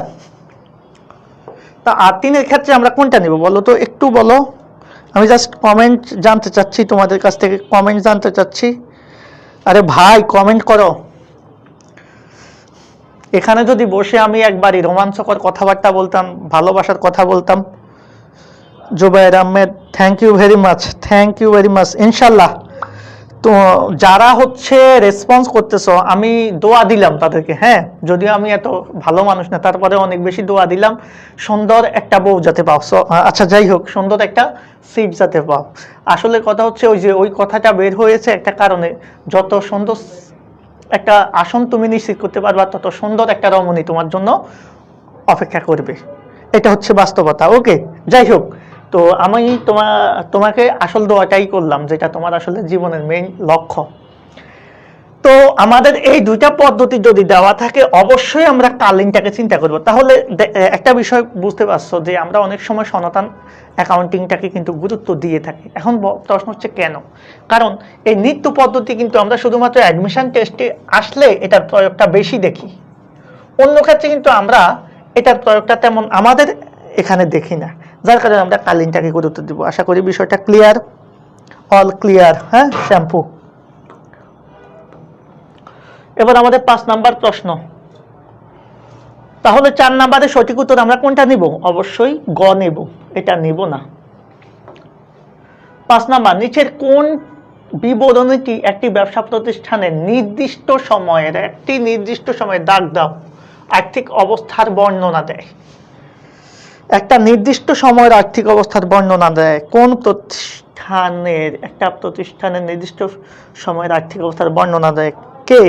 তা আর 3-এর ক্ষেত্রে আমরা কোনটা নিব বলো তো, একটু বলো। আমি জাস্ট কমেন্ট জানতে চাচ্ছি, তোমাদের কাছ থেকে কমেন্ট জানতে চাচ্ছি। আরে ভাই কমেন্ট করো। এখানে যদি বসে আমি একবারই রোমাঞ্চকর কথাবার্তা বলতাম, ভালোবাসার কথা বলতাম। Zubayer Ahmed, thank you very much, thank you very much. ইনশাল্লাহ তো যারা হচ্ছে রেসপন্স করতেছো, আমি দোয়া দিলাম তাদেরকে, হ্যাঁ, যদিও আমি এত ভালো মানুষ না, তারপরে অনেক বেশি দোয়া দিলাম সুন্দর একটা বউ যাতে পাও। আচ্ছা যাই হোক, সুন্দর একটা সিট যাতে পাও। আসলে কথা হচ্ছে ওই যে ওই কথাটা বের হয়েছে একটা কারণে, যত সুন্দর একটা আসন তুমি নিশ্চিত করতে পারবা, তত সুন্দর একটা রমণী তোমার জন্য অপেক্ষা করবে। এটা হচ্ছে বাস্তবতা। ওকে, যাই হোক, তো আমি তোমাকে আসল দোয়াটাই করলাম, যেটা তোমার আসলে জীবনের মেইন লক্ষ্য। তো আমাদের এই দুইটা পদ্ধতি যদি দেওয়া থাকে, অবশ্যই আমরা কালীনটাকে চিন্তা করব। তাহলে একটা বিষয় বুঝতে পারছো যে আমরা অনেক সময় সনাতন অ্যাকাউন্টিংটাকে কিন্তু গুরুত্ব দিয়ে থাকি। এখন প্রশ্ন হচ্ছে কেন? কারণ এই নিত্য পদ্ধতি কিন্তু আমরা শুধুমাত্র অ্যাডমিশন টেস্টে আসলে এটার প্রয়োগটা বেশি দেখি, অন্য ক্ষেত্রে কিন্তু আমরা এটার প্রয়োগটা তেমন আমাদের এখানে দেখি না, যার কারণে আমরা কালীনটাকে গুরুত্ব দিব। আশা করি বিষয়টা ক্লিয়ার, অল ক্লিয়ার। হ্যাঁ, শ্যাম্পু। এবার আমাদের 5 নাম্বার প্রশ্ন। তাহলে 4 নাম্বারের সঠিক উত্তর আমরা কোনটা নিব? অবশ্যই গ নেব, এটা নেব না। 5 নাম্বার, নিচের কোন বিবরণীটি একটি ব্যবসা প্রতিষ্ঠানের নির্দিষ্ট সময়ে দাগ দাও আর্থিক অবস্থার বর্ণনা দেয়। একটা নির্দিষ্ট সময়ের আর্থিক অবস্থার বর্ণনা দেয়। কোন প্রতিষ্ঠানের নির্দিষ্ট সময়ের আর্থিক অবস্থার বর্ণনা দেয় কে?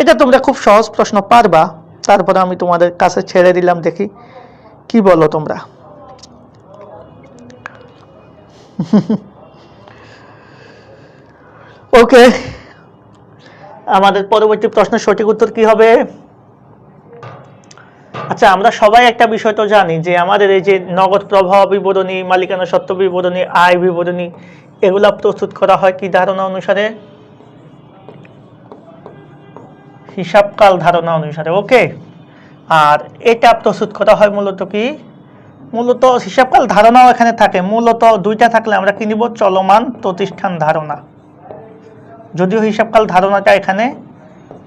এটা তোমরা খুব সহজ প্রশ্ন পারবা, তারপরে আমি তোমাদের কাছে ছেড়ে দিলাম, দেখি কি বলো তোমরা। ওকে, আমাদের পরবর্তী প্রশ্নের সঠিক উত্তর কি হবে? আচ্ছা, আমরা সবাই একটা বিষয় তো জানি যে আমাদের এই যে নগদ প্রবাহ বিবরণী, মালিকানা সত্ত্ব বিবরণী, আয় বিবরণী, এগুলা প্রস্তুত করা হয় কি ধারণা অনুসারে? হিসাবকাল ধারণা অনুসারে। ওকে, আর এটা প্রস্তুত করা হয় মূলত কি? মূলত হিসাবকাল ধারণাও এখানে থাকে, মূলত দুইটা থাকলে আমরা কি নিব? চলমান প্রতিষ্ঠান ধারণা, যদিও হিসাবকাল ধারণাটা এখানে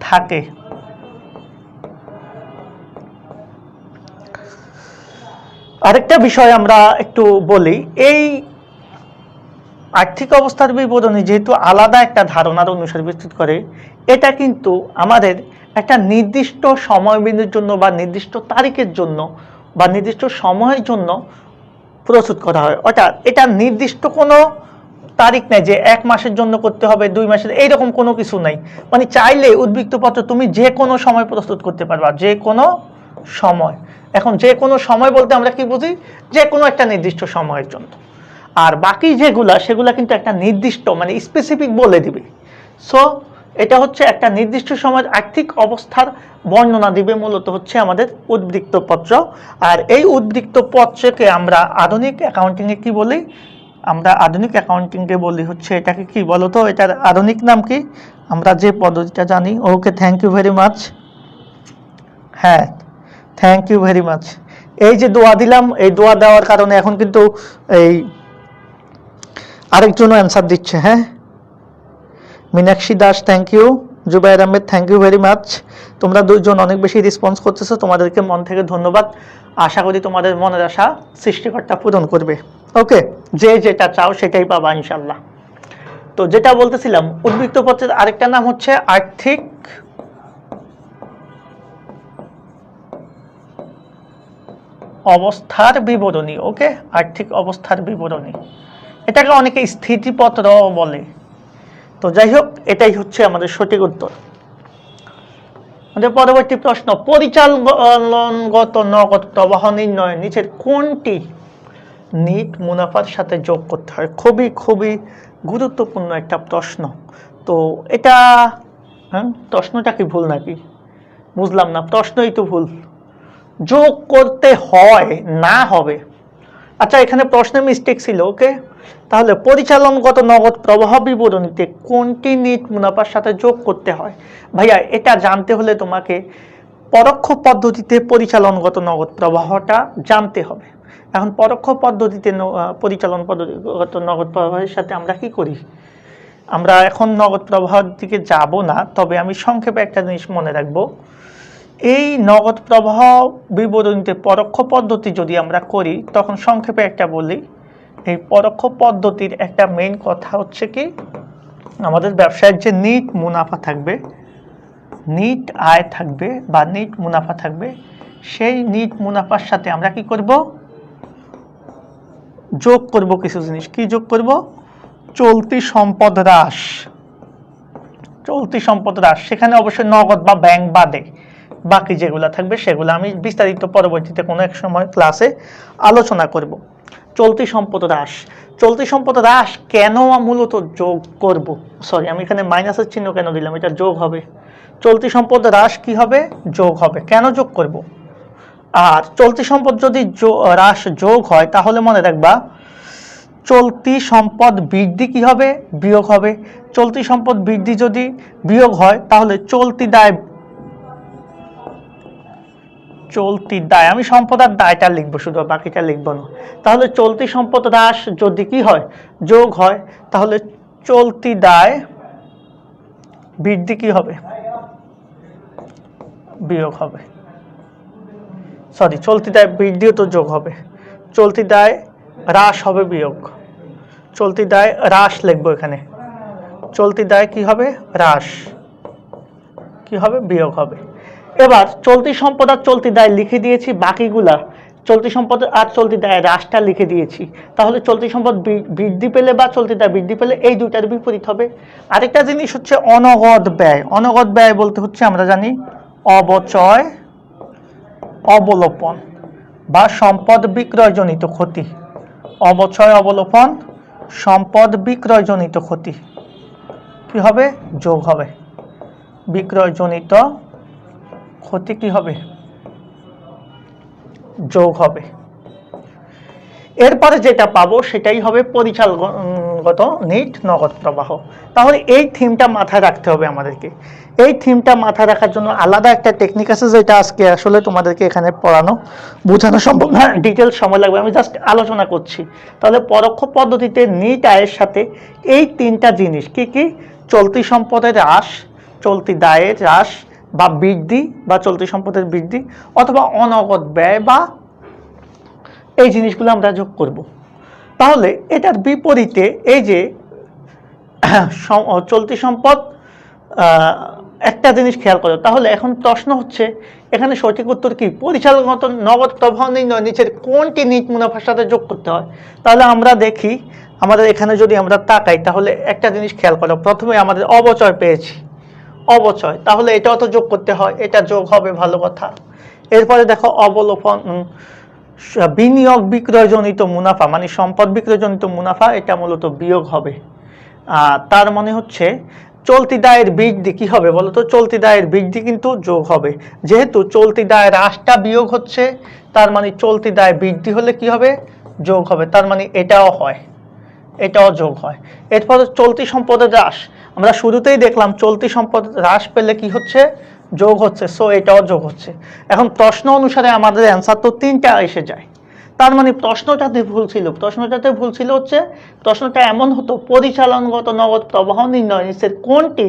থাকে। আরেকটা বিষয় আমরা একটু বলি, এই আর্থিক অবস্থার বিবরণী যেহেতু আলাদা একটা ধারণার অনুসারে প্রস্তুত করে, এটা কিন্তু আমাদের একটা নির্দিষ্ট সময়বিন্দুর জন্য বা নির্দিষ্ট তারিখের জন্য বা নির্দিষ্ট সময়ের জন্য প্রস্তুত করা হয়। অর্থাৎ এটা নির্দিষ্ট কোনো তারিখ নেই যে 1 মাসের জন্য করতে হবে, 2 মাসের, এইরকম কোনো কিছু নাই। মানে চাইলে উদ্বৃত্তপত্র তুমি যে কোনো সময় প্রস্তুত করতে পারবা, যে কোনো সময়। এখন যে কোনো সময় বলতে আমরা কি বুঝি? যে কোনো একটা নির্দিষ্ট সময়ের জন্য। আর বাকি সেগুলা কিন্তু একটা নির্দিষ্ট মানে স্পেসিফিক বলে দিবে। সো এটা হচ্ছে একটা নির্দিষ্ট সময়ের আর্থিক অবস্থার বর্ণনা দিবে, মূলত হচ্ছে আমাদের উদ্বৃত্তপত্র। আর এই উদ্বৃত্তপত্রকে আমরা আধুনিক অ্যাকাউন্টিংয়ে কি বলি? আমরা আধুনিক অ্যাকাউন্টিংকে বলি হচ্ছে, এটাকে কি বলতো, এটার আধুনিক নাম কি? আমরা যে পদ্ধতিটা জানি। ওকে, থ্যাংক ইউ ভেরি মাচ। হ্যাঁ, থ্যাংক ইউ ভেরি মাচ। এই যে দোয়া দিলাম, এই দোয়া দেওয়ার কারণে এখন কিন্তু এই আরেকজনও অ্যান্সার দিচ্ছে। হ্যাঁ, Meenakshi Das, thank you. Zubair Ahmed, thank you very much. তোমরা দুইজন অনেক বেশি রেসপন্স করতেছো, তোমাদেরকে মন থেকে ধন্যবাদ। আশা করি তোমাদের মনের আশা সৃষ্টিকর্তা পূরণ করবে। ওকে, যে যেটা চাও সেটাই পাবা ইনশাল্লাহ। তো যেটা বলতেছিলাম, উদ্বৃত্তপত্রের আরেকটা নাম হচ্ছে আর্থিক অবস্থার বিবরণী। ওকে, আর্থিক অবস্থার বিবরণী, এটাকে অনেকে স্থিতিপত্র বলে। তো যাই হোক, এটাই হচ্ছে আমাদের সঠিক উত্তর। আমাদের পরবর্তী প্রশ্ন, পরিচালনগত নগদ প্রবাহ নির্ণয় নিচের কোনটি নিট মুনাফার সাথে যোগ করতে হয়? খুবই খুবই গুরুত্বপূর্ণ একটা প্রশ্ন। তো এটা প্রশ্নটা কি ভুল নাকি? বুঝলাম না, প্রশ্নই তো ভুল। যোগ করতে হয় না হবে। আচ্ছা, এখানে প্রশ্নে মিস্টেক ছিল। ওকে, তাহলে পরিচালনগত নগদ প্রবাহ বিবরণীতে কোনটি নিট মুনাফার সাথে যোগ করতে হয়? ভাইয়া, এটা জানতে হলে তোমাকে পরোক্ষ পদ্ধতিতে পরিচালনগত নগদ প্রবাহটা জানতে হবে। এখন পরোক্ষ পদ্ধতিতে পরিচালন পদ্ধতিগত নগদ প্রবাহের সাথে আমরা কি করি? আমরা এখন নগদ প্রবাহের দিকে যাব না, তবে আমি সংক্ষেপে একটা জিনিস মনে রাখবো। এই নগদ প্রবাহ বিবরণীতে পরোক্ষ পদ্ধতি যদি আমরা করি, তখন সংক্ষেপে একটা বলি, এই পরোক্ষ পদ্ধতির একটা মেইন কথা হচ্ছে কি, আমাদের ব্যবসায়ের যে নিট মুনাফা থাকবে, নিট আয় থাকবে বা নিট মুনাফা থাকবে, সেই নিট মুনাফার সাথে আমরা কি করব? যোগ করব কিছু জিনিস। কি যোগ করব? চলতি সম্পদ হ্রাস। চলতি সম্পদ হ্রাস, সেখানে অবশ্যই নগদ বা ব্যাংক বাদে বাকি যেগুলো থাকবে সেগুলো আমি বিস্তারিত পরবর্তীতে কোনো এক সময় ক্লাসে আলোচনা করব। চলতি সম্পদ হ্রাস, চলতি সম্পদ হ্রাস কেন মূলত যোগ করব? সরি, আমি এখানে মাইনাসের চিহ্ন কেন দিলাম? এটা যোগ হবে। চলতি সম্পদ হ্রাস কি হবে? যোগ হবে। কেন যোগ করব? আর চলতি সম্পদ যদি হ্রাস যোগ হয়, তাহলে মনে রাখবা চলতি সম্পদ বৃদ্ধি কি হবে? বিয়োগ হবে। চলতি সম্পদ বৃদ্ধি যদি বিয়োগ হয়, তাহলে চলতি দায়, আমি সম্পদ আর দায়টা লিখবো শুধু, বাকিটা লিখবো না। তাহলে চলতি সম্পদ হ্রাস যদি কি হয়? যোগ হয়, তাহলে চলতি দায় বৃদ্ধি কি হবে? বিয়োগ হবে। সরি, চলতি দায় বৃদ্ধিও তো যোগ হবে, চলতি দায় হ্রাস হবে বিয়োগ। চলতি দায় হ্রাস লিখবো এখানে, চলতি দায় কি হবে? হ্রাস। কি হবে? বিয়োগ হবে। এবার চলতি সম্পদ আর চলতি দায় লিখে দিয়েছি, বাকিগুলা চলতি সম্পদ আর চলতি দায় হ্রাসটা লিখে দিয়েছি। তাহলে চলতি সম্পদ বৃদ্ধি পেলে বা চলতি দায় বৃদ্ধি পেলে এই দুইটার বিপরীত হবে। আরেকটা জিনিস হচ্ছে অনগদ ব্যয়। অনগদ ব্যয় বলতে হচ্ছে আমরা জানি অবচয়, অবলোপন বা সম্পদ বিক্রয়জনিত ক্ষতি। অবচয়, অবলোপন, সম্পদ বিক্রয়জনিত ক্ষতি কি হবে? যোগ হবে। বিক্রয়জনিত ক্ষতি কি হবে? যোগ হবে। এরপরে যেটা পাবো সেটাই হবে পরিচালনগত নিট নগদ প্রবাহ। তাহলে এই থিমটা মাথায় রাখতে হবে আমাদেরকে। এই থিমটা মাথায় রাখার জন্য আলাদা একটা টেকনিক আছে, যেটা আজকে আসলে তোমাদেরকে এখানে পড়ানো বোঝানো সম্ভব না, ডিটেলস সময় লাগবে, আমি জাস্ট আলোচনা করছি। তাহলে পরোক্ষ পদ্ধতিতে নিট আয়ের সাথে এই তিনটা জিনিস কি কি? চলতি সম্পদের হ্রাস, চলতি দায়ের হ্রাস বা বৃদ্ধি বা চলতি সম্পদের বৃদ্ধি, অথবা অনগদ ব্যয় বা এই জিনিসগুলো আমরা যোগ করব। তাহলে এটার বিপরীতে এই যে চলতি সম্পদ, একটা জিনিস খেয়াল করো। তাহলে এখন প্রশ্ন হচ্ছে এখানে সঠিক উত্তর কি? পরিচালনগত নগদ প্রবাহ নির্ণয় নিচের কোনটি নিট মুনাফার সাথে যোগ করতে হয়? তাহলে আমরা দেখি, আমাদের এখানে যদি আমরা তাকাই তাহলে একটা জিনিস খেয়াল করো। প্রথমে আমাদের অবচয় পেয়েছি, অবচয়, তাহলে এটাও তো যোগ করতে হয়, এটা যোগ হবে, ভালো কথা। এরপরে দেখো অবলোপন, বিনিয়োগ বিক্রয়জনিত মুনাফা মানে সম্পদ বিক্রয়জনিত মুনাফা, এটা মূলত বিয়োগ হবে। তার মানে হচ্ছে চলতি দায়ের বৃদ্ধি কি হবে বলো তো? চলতি দায়ের বৃদ্ধি কিন্তু যোগ হবে। যেহেতু চলতি দায়ের হ্রাসটা বিয়োগ হচ্ছে, তার মানে চলতি দায় বৃদ্ধি হলে কি হবে? যোগ হবে। তার মানে এটাও হয়, এটাও যোগ হয়। এরপর চলতি সম্পদের হ্রাস, আমরা শুরুতেই দেখলাম চলতি সম্পদ হ্রাস পেলে কি হচ্ছে? যোগ হচ্ছে। সো এটাও যোগ হচ্ছে। এখন প্রশ্ন অনুসারে আমাদের অ্যান্সার তো তিনটা এসে যায়। তার মানে প্রশ্নটাতে ভুল ছিল। প্রশ্নটাতে ভুল ছিল হচ্ছে, প্রশ্নটা এমন হতো পরিচালনগত নগদ প্রবাহ নির্ণয় নিচের কোনটি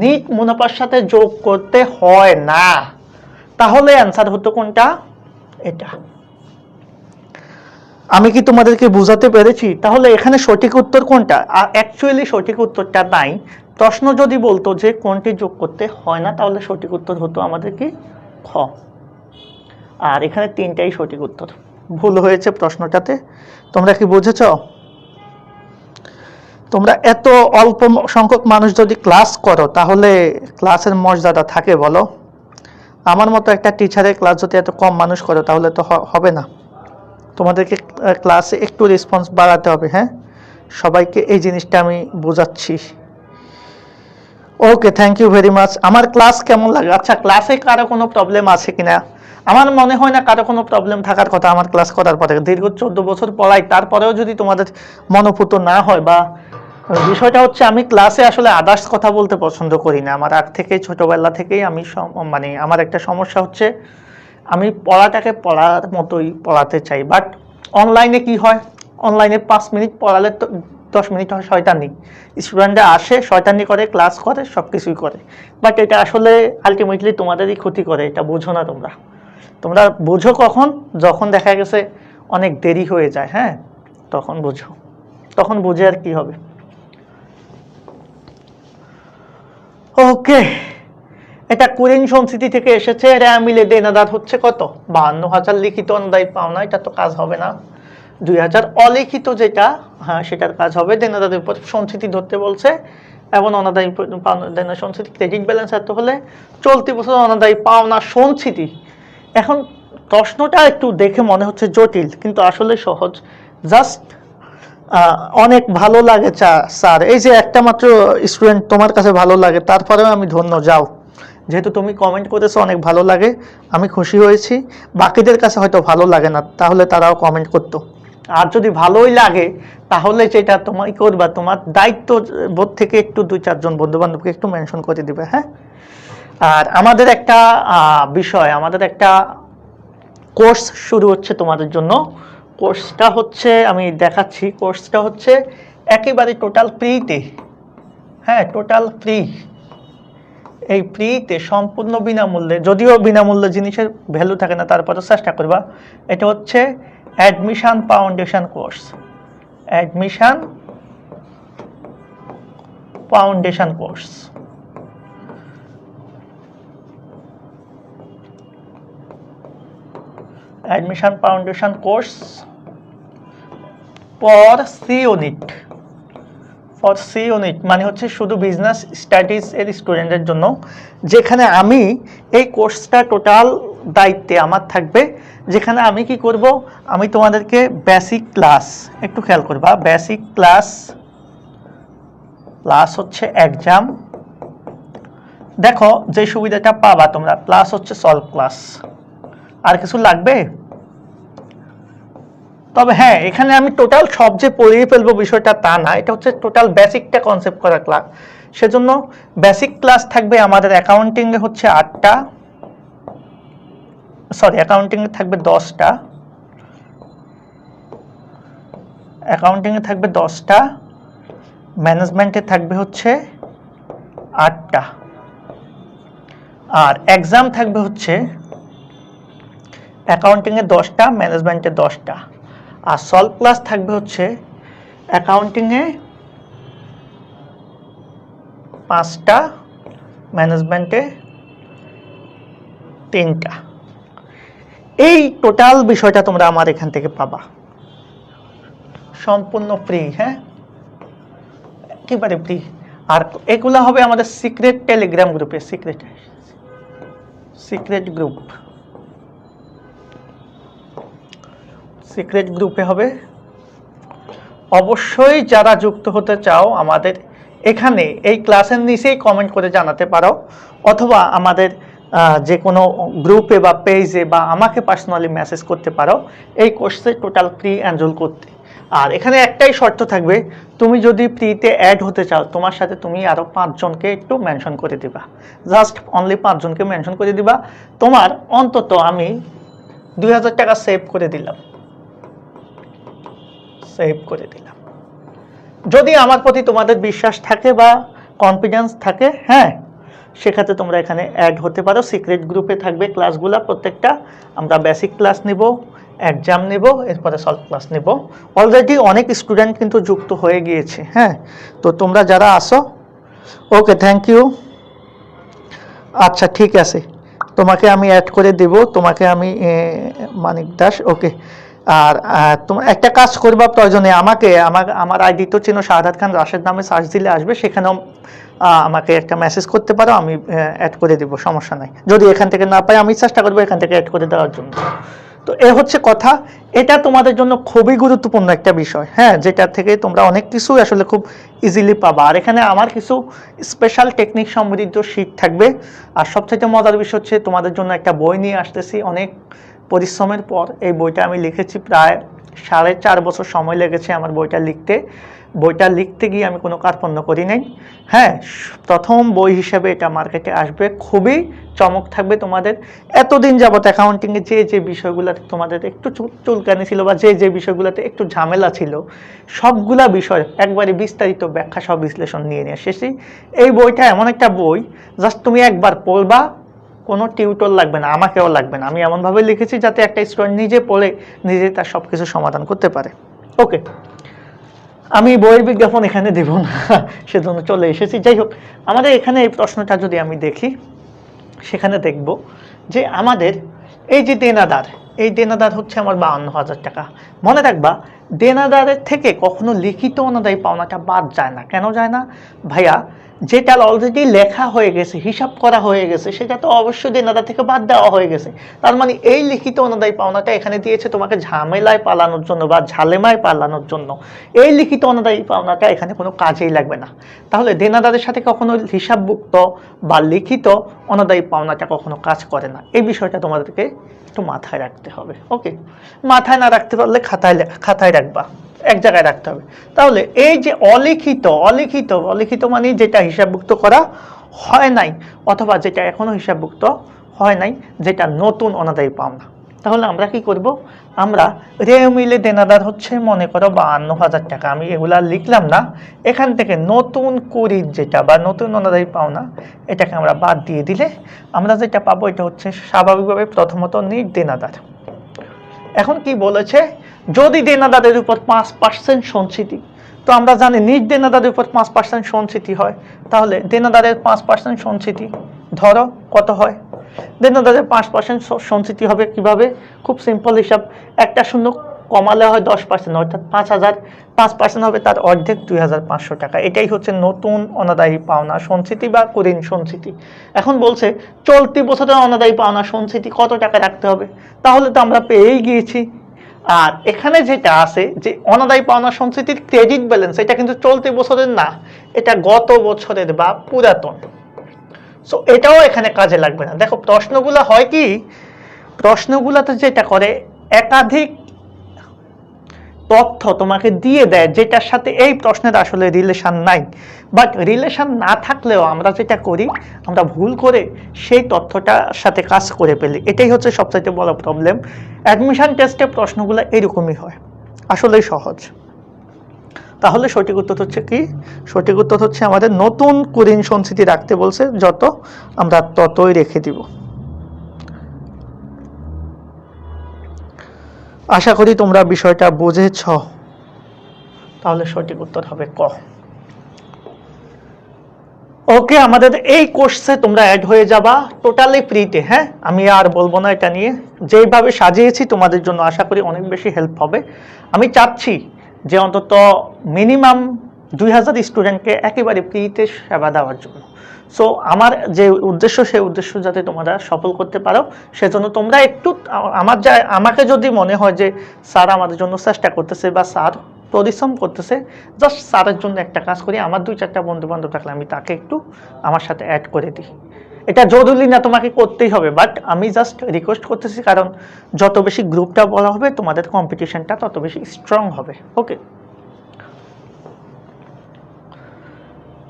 নিট মুনাফার সাথে যোগ করতে হয় না। তাহলে অ্যান্সার হতো কোনটা? এটা। আমি কি তোমাদেরকে বোঝাতে পেরেছি? তাহলে এখানে সঠিক উত্তর কোনটা? অ্যাকচুয়ালি সঠিক উত্তরটা নাই। প্রশ্ন যদি বলতো যে কোনটি যোগ করতে হয় না, তাহলে সঠিক উত্তর হতো আমাদের কি? খ। আর এখানে তিনটাই সঠিক উত্তর। ভুল হয়েছে প্রশ্নটাতে। তোমরা কি বুঝেছ? তোমরা এত অল্প সংখ্যক মানুষ যদি ক্লাস করো তাহলে ক্লাসের মর্যাদা থাকে বলো? আমার মতো একটা টিচারের ক্লাস যদি এত কম মানুষ করো তাহলে তো হবে না। তোমাদেরকে ক্লাসে একটু রেসপন্স বাড়াতে হবে। হ্যাঁ, সবাইকে এই জিনিসটা আমি বোঝাচ্ছি। ওকে, থ্যাংক ইউ ভেরি মাচ। আমার ক্লাস কেমন লাগে? আচ্ছা, ক্লাসে কারো কোনো প্রবলেম আছে কিনা? আমার মনে হয় না কারো কোনো প্রবলেম থাকার কথা আমার ক্লাস করার পরে। দীর্ঘ 14 বছর পড়াই, তারপরেও যদি তোমাদের মনোপুত না হয়, বা বিষয়টা হচ্ছে আমি ক্লাসে আসলে আদার্স কথা বলতে পছন্দ করি না। আমার আগ থেকে ছোটবেলা থেকেই আমি মানে আমার একটা সমস্যা হচ্ছে, আমি পড়াটাকে পড়ার মতোই পড়াতে চাই। বাট অনলাইনে কি হয়? অনলাইনে 5 মিনিট পড়ালে তো 10 মিনিট হয় শয়তানি। স্টুডেন্টরা আসে, শয়তানি করে, ক্লাস করে, সব কিছুই করে। বাট এটা আসলে আলটিমেটলি তোমাদেরই ক্ষতি করে। এটা বোঝো না তোমরা। তোমরা বোঝো কখন? যখন দেখা গেছে অনেক দেরি হয়ে যায়। হ্যাঁ, তখন বোঝো। তখন বুঝে আর কি হবে। ওকে, এটা কুরিন সংস্কৃতি থেকে এসেছে। এরা মিলে দেনাদার হচ্ছে কত? 52,000 লিখিত অনুদায়ী পাওনা, এটা তো কাজ হবে না। 2,000 অলিখিত যেটা, হ্যাঁ সেটার কাজ হবে। দেনাদারের উপর সঞ্চিতি ধরতে বলছে, এবং অনাদায়ী দেনা সঞ্চিতি ক্রেডিট ব্যালেন্স এত হলে চলতি বছর অনাদায়ী পাওনা সঞ্চিতি। এখন প্রশ্নটা একটু দেখে মনে হচ্ছে জটিল, কিন্তু আসলে সহজ। জাস্ট অনেক ভালো লাগে স্যার, এই যে একটা মাত্র স্টুডেন্ট তোমার কাছে ভালো লাগে, তারপরেও আমি ধন্য। যাও, যেহেতু তুমি কমেন্ট করেছো অনেক ভালো লাগে, আমি খুশি হয়েছি। বাকিদের কাছে হয়তো ভালো লাগে না, তাহলে তারাও কমেন্ট করতো। আর যদি ভালোই লাগে তাহলে যেটা তোমায় করবা, তোমার দায়িত্ব বোধ থেকে একটু 2-4 জন বন্ধু বান্ধবকে একটু মেনশন করে দিবে। হ্যাঁ, আর আমাদের একটা বিষয়, আমাদের একটা কোর্স শুরু হচ্ছে তোমাদের জন্য। কোর্সটা হচ্ছে, আমি দেখাচ্ছি, কোর্সটা হচ্ছে একেবারে টোটাল ফ্রিতে। হ্যাঁ, টোটাল ফ্রি। এই ফ্রিতে সম্পূর্ণ বিনামূল্যে, যদিও বিনামূল্যে জিনিসের ভ্যালু থাকে না, তারপরে চেষ্টা করবা। এটা হচ্ছে admission foundation course. Admission foundation course. Admission foundation course for C unit. For C unit মানে হচ্ছে শুধু বিজনেস স্টাডিজ এর স্টুডেন্টদের জন্য, যেখানে আমি এই কোর্সটা টোটাল দায়িত্বে আমার থাকবে। যেখানে আমি কি করব, আমি তোমাদেরকে বেসিক ক্লাস, একটু খেয়াল করবা, বেসিক ক্লাস প্লাস হচ্ছে এক্সাম, দেখো যে সুবিধাটা পাবা তোমরা, প্লাস হচ্ছে সলভ ক্লাস। আর কিছু লাগবে? তবে হ্যাঁ, এখানে আমি টোটাল সব যে পড়িয়ে ফেলবো বিষয়টা তা না, এটা হচ্ছে টোটাল বেসিকটা কনসেপ্ট করা ক্লাস। সেজন্য বেসিক ক্লাস থাকবে আমাদের অ্যাকাউন্টিং এ হচ্ছে 8টা, সরি অ্যাকাউন্টিং এ থাকবে 10টা, অ্যাকাউন্টিং এ থাকবে 10টা, ম্যানেজমেন্টে থাকবে হচ্ছে 8টা, আর এক্সাম থাকবে হচ্ছে অ্যাকাউন্টিং এ 10টা, ম্যানেজমেন্টে 10টা, আর সলভ ক্লাস থাকবে হচ্ছে অ্যাকাউন্টিং এ 5টা, ম্যানেজমেন্টে 3টা। এই টোটাল বিষয়টা তোমরা আমার এখান থেকে পাবা সম্পূর্ণ ফ্রি। হ্যাঁ, একেবারে ফ্রি। আর এগুলা হবে আমাদের সিক্রেট টেলিগ্রাম গ্রুপে, সিক্রেট গ্রুপ, সিক্রেট গ্রুপে হবে। অবশ্যই যারা যুক্ত হতে চাও আমাদের এখানে এই ক্লাসের নিচেই কমেন্ট করে জানাতে পারো, অথবা আমাদের যে কোনো গ্রুপে বা পেজে বা আমাকে পার্সোনালি মেসেজ করতে পারো এই কোর্সে টোটাল ফ্রি এনরোল করতে। আর এখানে একটাই শর্ত থাকবে, তুমি যদি ফ্রিতে অ্যাড হতে চাও তোমার সাথে তুমি আরও 5 জনকে একটু মেনশন করে দিবা, জাস্ট অনলি 5 জনকে মেনশন করে দিবা। তোমার অন্তত আমি 2000 টাকা সেভ করে দিলাম, যদি আমার প্রতি তোমাদের বিশ্বাস থাকে বা কনফিডেন্স থাকে। হ্যাঁ, সেক্ষেত্রে তোমরা এখানে অ্যাড হতে পারো। সিক্রেট গ্রুপে থাকবে ক্লাসগুলো প্রত্যেকটা, আমরা বেসিক ক্লাস নিব, এক্সাম নেব, এরপরে সলভ ক্লাস নেব। অলরেডি অনেক স্টুডেন্ট কিন্তু যুক্ত হয়ে গিয়েছে। হ্যাঁ, তো তোমরা যারা আসো, ওকে, থ্যাংক ইউ। আচ্ছা ঠিক আছে, তোমাকে আমি অ্যাড করে দেব, তোমাকে আমি মানিক দাস, ওকে। আর তোমার একটা কাজ করবা, প্রয়োজনে আমাকে আমার আইডি তো চিনো, শাহাদাত খান রাশেদ নামে সার্চ দিলে আসবে, সেখানেও আমাকে একটা মেসেজ করতে পারো, আমি অ্যাড করে দিব, সমস্যা নাই। যদি এখান থেকে না পাই আমি চেষ্টা করবো এখান থেকে অ্যাড করে দেওয়ার জন্য। তো এ হচ্ছে কথা, এটা তোমাদের জন্য খুবই গুরুত্বপূর্ণ একটা বিষয়। হ্যাঁ, যেটা থেকে তোমরা অনেক কিছু আসলে খুব ইজিলি পাবা। আর এখানে আমার কিছু স্পেশাল টেকনিক সমৃদ্ধ শীট থাকবে। আর সবথেকে মজার বিষয় হচ্ছে তোমাদের জন্য একটা বই নিয়ে আসতেছি, অনেক পরিশ্রমের পর এই বইটা আমি লিখেছি, প্রায় 4.5 বছর সময় লেগেছে আমার বইটা লিখতে। বইটা লিখতে গিয়ে আমি কোনো কার্পণ্য করি নাই। হ্যাঁ, প্রথম বই হিসেবে এটা মার্কেটে আসবে, খুবই চমক থাকবে তোমাদের। এতদিন যাবত অ্যাকাউন্টিংয়ে যে বিষয়গুলোতে তোমাদের একটু চুলকানি ছিল বা যে বিষয়গুলোতে একটু ঝামেলা ছিল, সবগুলা বিষয় একবারে বিস্তারিত ব্যাখ্যা সব বিশ্লেষণ নিয়ে এসেছি। এই বইটা এমন একটা বই, জাস্ট তুমি একবার পড়বা, কোনো টিউটর লাগবে না, আমাকেও লাগবে না। আমি এমনভাবে লিখেছি যাতে একটা স্টুডেন্ট নিজে পড়ে নিজে তার সব কিছু সমাধান করতে পারে। ওকে, আমি বইয়ের বিজ্ঞাপন এখানে দেব না, সেজন্য চলে এসেছি। যাই হোক, আমাদের এখানে এই প্রশ্নটা যদি আমি দেখি, সেখানে দেখব যে আমাদের এই যে দেনাদার, এই দেনাদার হচ্ছে আমার 52,000 টাকা। মনে রাখবা, দেনাদারের থেকে কখনো লিখিত অনাদায়ী পাওনাটা বাদ যায় না। কেন যায় না ভাইয়া? যেটা অলরেডি লেখা হয়ে গেছে, হিসাব করা হয়ে গেছে, সেটা তো অবশ্যই দেনাদার থেকে বাদ দেওয়া হয়ে গেছে। তার মানে এই লিখিত অনাদায়ী পাওনাটা এখানে দিয়েছে তোমাকে ঝামেলায় পালানোর জন্য বা ঝালেমায় পালানোর জন্য। এই লিখিত অনাদায়ী পাওনাটা এখানে কোনো কাজেই লাগবে না। তাহলে দেনাদারের সাথে কখনো হিসাবভুক্ত বা লিখিত অনাদায়ী পাওনাটা কখনো কাজ করে না। এই বিষয়টা তোমাদেরকে একটু মাথায় রাখতে হবে। ওকে, মাথায় না রাখতে পারলে খাতায় রাখবা, এক জায়গায় রাখতে হবে। তাহলে এই যে অলিখিত মানে যেটা হিসাবভুক্ত করা হয় নাই, অথবা যেটা এখনো হিসাবভুক্ত হয় নাই, যেটা নতুন অনাদায়ী পাওনা। তাহলে আমরা কি করব? আমরা মিলে দেনাদার হচ্ছে মনে করো 52,000 টাকা, আমি এগুলা লিখলাম না। এখান থেকে নতুন কুড়ির যেটা বা নতুন অনাদায়ী পাওনা, এটাকে আমরা বাদ দিয়ে দিলে আমরা যেটা পাবো এটা হচ্ছে স্বাভাবিকভাবে প্রথমত দেনাদার। এখন কি বলেছে? যদি দেনাদারের উপর 5% সঞ্চিতি তো আমরা জানি নিজ দেনাদারের উপর 5% সঞ্চিতি হয়, তাহলে দেনাদারের 5% সঞ্চিতি ধরো কত হয়, দেনাদারের 5% সঞ্চিতি হবে কিভাবে, খুব সিম্পল হিসাব, একটা শূন্য কমালে হয় 10%, অর্থাৎ 5,000, 5% হবে তার অর্ধেক 2,500 টাকা। এটাই হচ্ছে নতুন অনাদায়ী পাওনা সঞ্চিতি বা কুঋণ সঞ্চিতি। এখন বলছে চলতি বছরের অনাদায়ী পাওনা সঞ্চিতি কত টাকা রাখতে হবে, তাহলে তো আমরা পেয়েই গিয়েছি। আর এখানে যেটা আছে যে অনাদায়ী পাওনা সঞ্চিতির ক্রেডিট ব্যালেন্স, এটা কিন্তু চলতি বছরের না, এটা গত বছরের বা পুরাতন। সো এটাও এখানে কাজে লাগবে না। দেখো প্রশ্নগুলো হয় কি, প্রশ্নগুলোতে যেটা করে একাধিক তথ্য তোমাকে দিয়ে দেয় যেটার সাথে এই প্রশ্নের আসলে রিলেশন নাই, বাট রিলেশন না থাকলেও আমরা যেটা করি, আমরা ভুল করে সেই তথ্যটার সাথে কাজ করে ফেলি। এটাই হচ্ছে সবচেয়ে বড় প্রবলেম। অ্যাডমিশন টেস্টে প্রশ্নগুলো এরকমই হয়, আসলেই সহজ। তাহলে সঠিক উত্তর হচ্ছে কি, সঠিক উত্তর হচ্ছে আমাদের নতুন কুঋণ সঞ্চিতি রাখতে বলছে, যত আমরা ততই রেখে দিব। আশা করি তোমরা বিষয়টা বুঝেছ। তাহলে সঠিক উত্তর হবে ক। ওকে, আমাদের এই কোর্সে তোমরা অ্যাড হয়ে যাবা টোটালি ফ্রিতে। হ্যাঁ, আমি আর বলবো না এটা নিয়ে, যেভাবে সাজিয়েছি তোমাদের জন্য আশা করি অনেক বেশি হেল্প হবে। আমি চাচ্ছি যে অন্তত মিনিমাম 2000 স্টুডেন্টকে একেবারে ফ্রিতে সেবা দেওয়ার জন্য। সো আমার যে উদ্দেশ্য, সেই উদ্দেশ্য যাতে তোমরা সফল করতে পারো, সেজন্য তোমরা একটু আমাকে যদি মনে হয় যে স্যার আমাদের জন্য চেষ্টা করতেছে বা স্যার পরিশ্রম করতেছে, জাস্ট স্যারের জন্য একটা কাজ করি, আমার 2-4টা বন্ধু বান্ধব থাকলে আমি তাকে একটু আমার সাথে অ্যাড করে দিই। এটা জরুরি না তোমাকে করতেই হবে, বাট আমি জাস্ট রিকোয়েস্ট করতেছি, কারণ যত বেশি গ্রুপটা বলা হবে তোমাদের কম্পিটিশনটা তত বেশি স্ট্রং হবে। ওকে,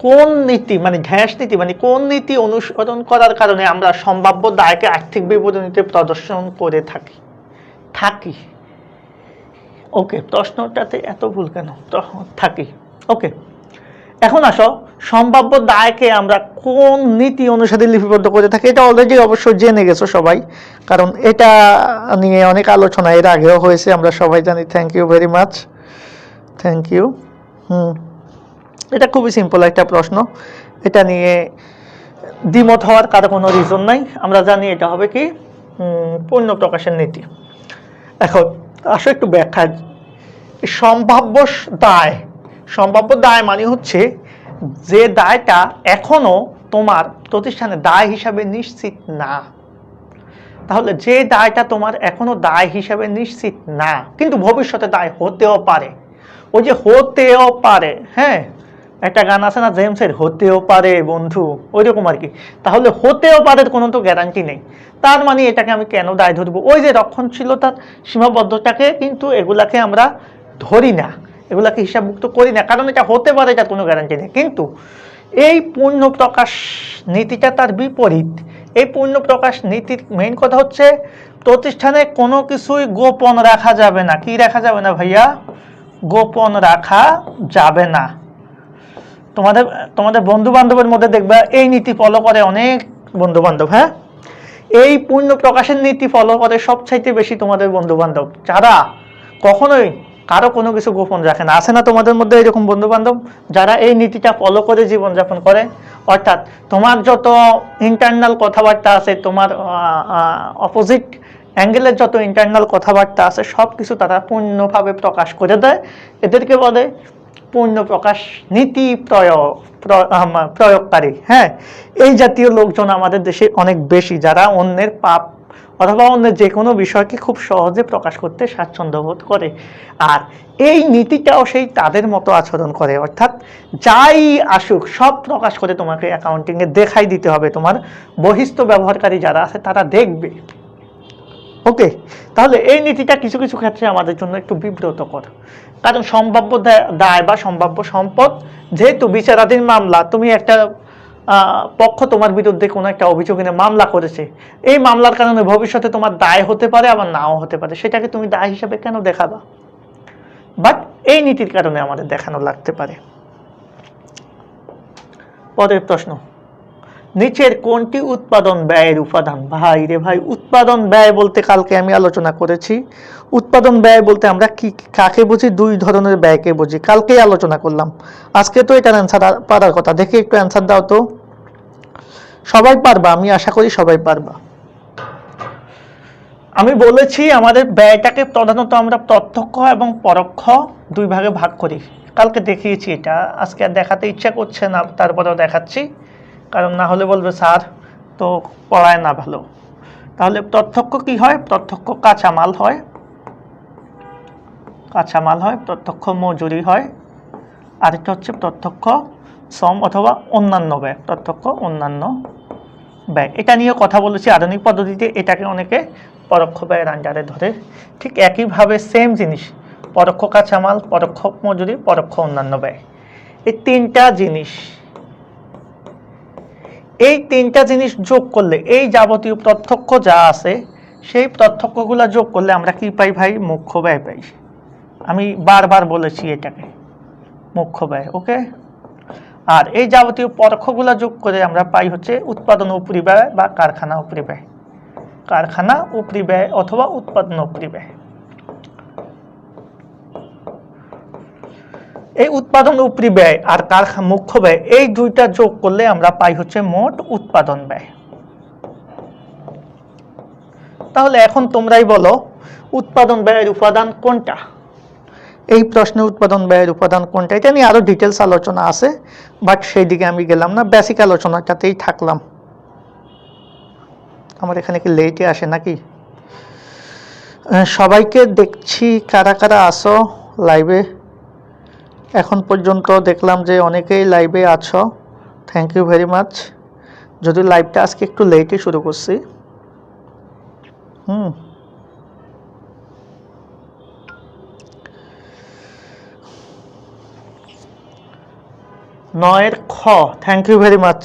কোন নীতি মানে ঢ্যাস নীতি মানে কোন নীতি অনুসরণ করার কারণে আমরা সম্ভাব্য দায়কে আর্থিক বিবরণীতে প্রদর্শন করে থাকি। ওকে, প্রশ্নটাতে এত ভুল কেন, থাকি। ওকে, এখন আসো, সম্ভাব্য দায়কে আমরা কোন নীতি অনুসারে লিপিবদ্ধ করে থাকি। এটা অলরেডি অবশ্য জেনে গেছো সবাই, কারণ এটা নিয়ে অনেক আলোচনা এর আগেও হয়েছে, আমরা সবাই জানি। Thank you very much, thank you. এটা খুবই সিম্পল একটা প্রশ্ন, এটা নিয়ে দ্বিমত হওয়ার কারো কোনো রিজন নাই। আমরা জানি এটা হবে কি, পূর্ণ প্রকাশের নীতি। এখন আসো একটু ব্যাখ্যা। সম্ভাব্য দায়, সম্ভাব্য দায় মানে হচ্ছে যে দায়টা এখনো তোমার প্রতিষ্ঠানে দায় হিসাবে নিশ্চিত না। তাহলে যে দায়টা তোমার এখনো দায় হিসাবে নিশ্চিত না, কিন্তু ভবিষ্যতে দায় হতেও পারে। ওই যে হতেও পারে, হ্যাঁ, একটা গান আছে না জেমসের, হতেও পারে বন্ধু, ওই রকম আর কি। তাহলে হতেও পারে, কোনো তো গ্যারান্টি নেই। তার মানে এটাকে আমি কেন দায় ধরবো, ওই যে রক্ষণশীলতার সীমাবদ্ধতাকে কিন্তু এগুলাকে আমরা ধরি না, এগুলাকে হিসাবমুক্ত করি না, কারণ এটা হতে পারে, এটার কোনো গ্যারান্টি নেই। কিন্তু এই পূর্ণ প্রকাশ নীতিটা তার বিপরীত। এই পূর্ণ প্রকাশ নীতির মেইন কথা হচ্ছে প্রতিষ্ঠানে কোনো কিছুই গোপন রাখা যাবে না। কি রাখা যাবে না ভাইয়া? গোপন রাখা যাবে না। তোমাদের বন্ধু বান্ধবের মধ্যে দেখবা এই নীতি ফলো করে অনেক বন্ধু বান্ধব। হ্যাঁ, এই পূর্ণ প্রকাশের নীতি ফলো করে সবচাইতে বেশি তোমাদের বন্ধু বান্ধব, যারা কখনোই কারো কোনো কিছু গোপন রাখে না। আছে না তোমাদের মধ্যে এরকম বন্ধু বান্ধব যারা এই নীতিটা ফলো করে জীবনযাপন করে? অর্থাৎ তোমার যত ইন্টারনাল কথাবার্তা আছে, তোমার অপোজিট অ্যাঙ্গেলের যত ইন্টারনাল কথাবার্তা আছে, সব কিছু তারা পূর্ণভাবে প্রকাশ করে দেয়। এদেরকে বলে পূর্ণ প্রকাশ নীতি প্রয়োগকারী। হ্যাঁ, এই জাতীয় লোকজন আমাদের দেশে অনেক বেশি, যারা অন্যের পাপ অথবা অন্যের যে কোনো বিষয়কে খুব সহজে প্রকাশ করতে স্বাচ্ছন্দ্য বোধ করে। আর এই নীতিটাও সেই তাদের মতো আচরণ করে, অর্থাৎ যাই আসুক সব প্রকাশ করে তোমাকে অ্যাকাউন্টিংয়ে দেখাই দিতে হবে। তোমার বহিস্থ ব্যবহারকারী যারা আছে তারা দেখবে। ওকে, তাহলে এই নীতিটা কিছু কিছু ক্ষেত্রে আমাদের জন্য একটু বিব্রতকর, কারণ সম্ভাব্য দায় বা সম্ভাব্য সম্পদ, যেহেতু বিচারাধীন মামলা, তুমি একটা পক্ষ তোমার বিরুদ্ধে কোনো একটা অভিযোগ এনে মামলা করেছে, এই মামলার কারণে ভবিষ্যতে তোমার দায় হতে পারে আবার নাও হতে পারে, সেটাকে তুমি দায় হিসাবে কেন দেখাবা? বাট এই নীতির কারণে আমাদের দেখানো লাগতে পারে। পরের প্রশ্ন, নিচের কোনটি উৎপাদন ব্যয়ের উপাদান? ভাই রে ভাই, উৎপাদন ব্যয় বলতে কালকে আমি আলোচনা করেছি। উৎপাদন ব্যয় বলতে আমরা কি কাকে বুঝি? দুই ধরনের ব্যয়কে বুঝি, কালকেই আলোচনা করলাম। আজকে তো এটার অ্যান্সার পারার কথা। দেখি একটু অ্যান্সার দাও তো। সবাই পারবা, আমি আশা করি সবাই পারবা। আমি বলেছি আমাদের ব্যয়টাকে প্রধানত আমরা প্রত্যক্ষ এবং পরোক্ষ দুই ভাগে ভাগ করি। কালকে দেখিয়েছি এটা, আজকে আর দেখাতে ইচ্ছা করছে না, তারপরেও দেখাচ্ছি, কারণ না হলে বলবে স্যার তো পড়ায় না ভালো। তাহলে প্রত্যক্ষ কি হয়? প্রত্যক্ষ কাঁচামাল হয়, প্রত্যক্ষ মজুরি হয়, আরেকটা হচ্ছে প্রত্যক্ষ শ্রম অথবা অন্যান্য ব্যয়, প্রত্যক্ষ অন্যান্য ব্যয়। এটা নিয়ে কথা বলেছি আধুনিক পদ্ধতিতে, এটাকে অনেকে পরোক্ষ ব্যয়ের আন্ডারে ধরে। ঠিক একইভাবে সেম জিনিস, পরোক্ষ কাঁচামাল, পরোক্ষ মজুরি, পরোক্ষ অন্যান্য ব্যয়, এই তিনটা জিনিস যোগ করলে, এই যাবতীয় প্রত্যক্ষ যা আছে সেই প্রত্যক্ষগুলো যোগ করলে আমরা কি পাই ভাই? মুখ্য ব্যয় পাই। আমি বারবার বলেছি এটাকে মুখ্য ব্যয়, ওকে। আর এই যাবতীয় পরোক্ষগুলো যোগ করে আমরা পাই হচ্ছে উৎপাদন উপরি ব্যয় বা কারখানা উপরি ব্যয়, কারখানা উপরি ব্যয় অথবা উৎপাদন উপরি ব্যয়। এই উৎপাদন উপরি ব্যয় আর মুখ্য ব্যয়, এই দুইটা যোগ করলে আমরা পাই হচ্ছে মোট উৎপাদন ব্যয়। তাহলে এখন তোমরাই বলো উৎপাদন ব্যয়ের উপাদান কোনটা? এই প্রশ্নে উৎপাদন ব্যয়ের উপাদান কোনটা? এটা নিয়ে আরো ডিটেলস আলোচনা আছে, বাট সেই দিকে আমি গেলাম না, বেসিক আলোচনাটাতেই থাকলাম। আমার এখানে কি লেটে আসে নাকি? সবাইকে দেখছি কারা কারা আসো লাইভে। এখন পর্যন্ত দেখলাম যে অনেকেই লাইভে আছো, থ্যাংক ইউ ভেরি মাচ। যদি লাইভটা আজকে একটু লেটে শুরু করছি। নয়ের খ, thank you very much,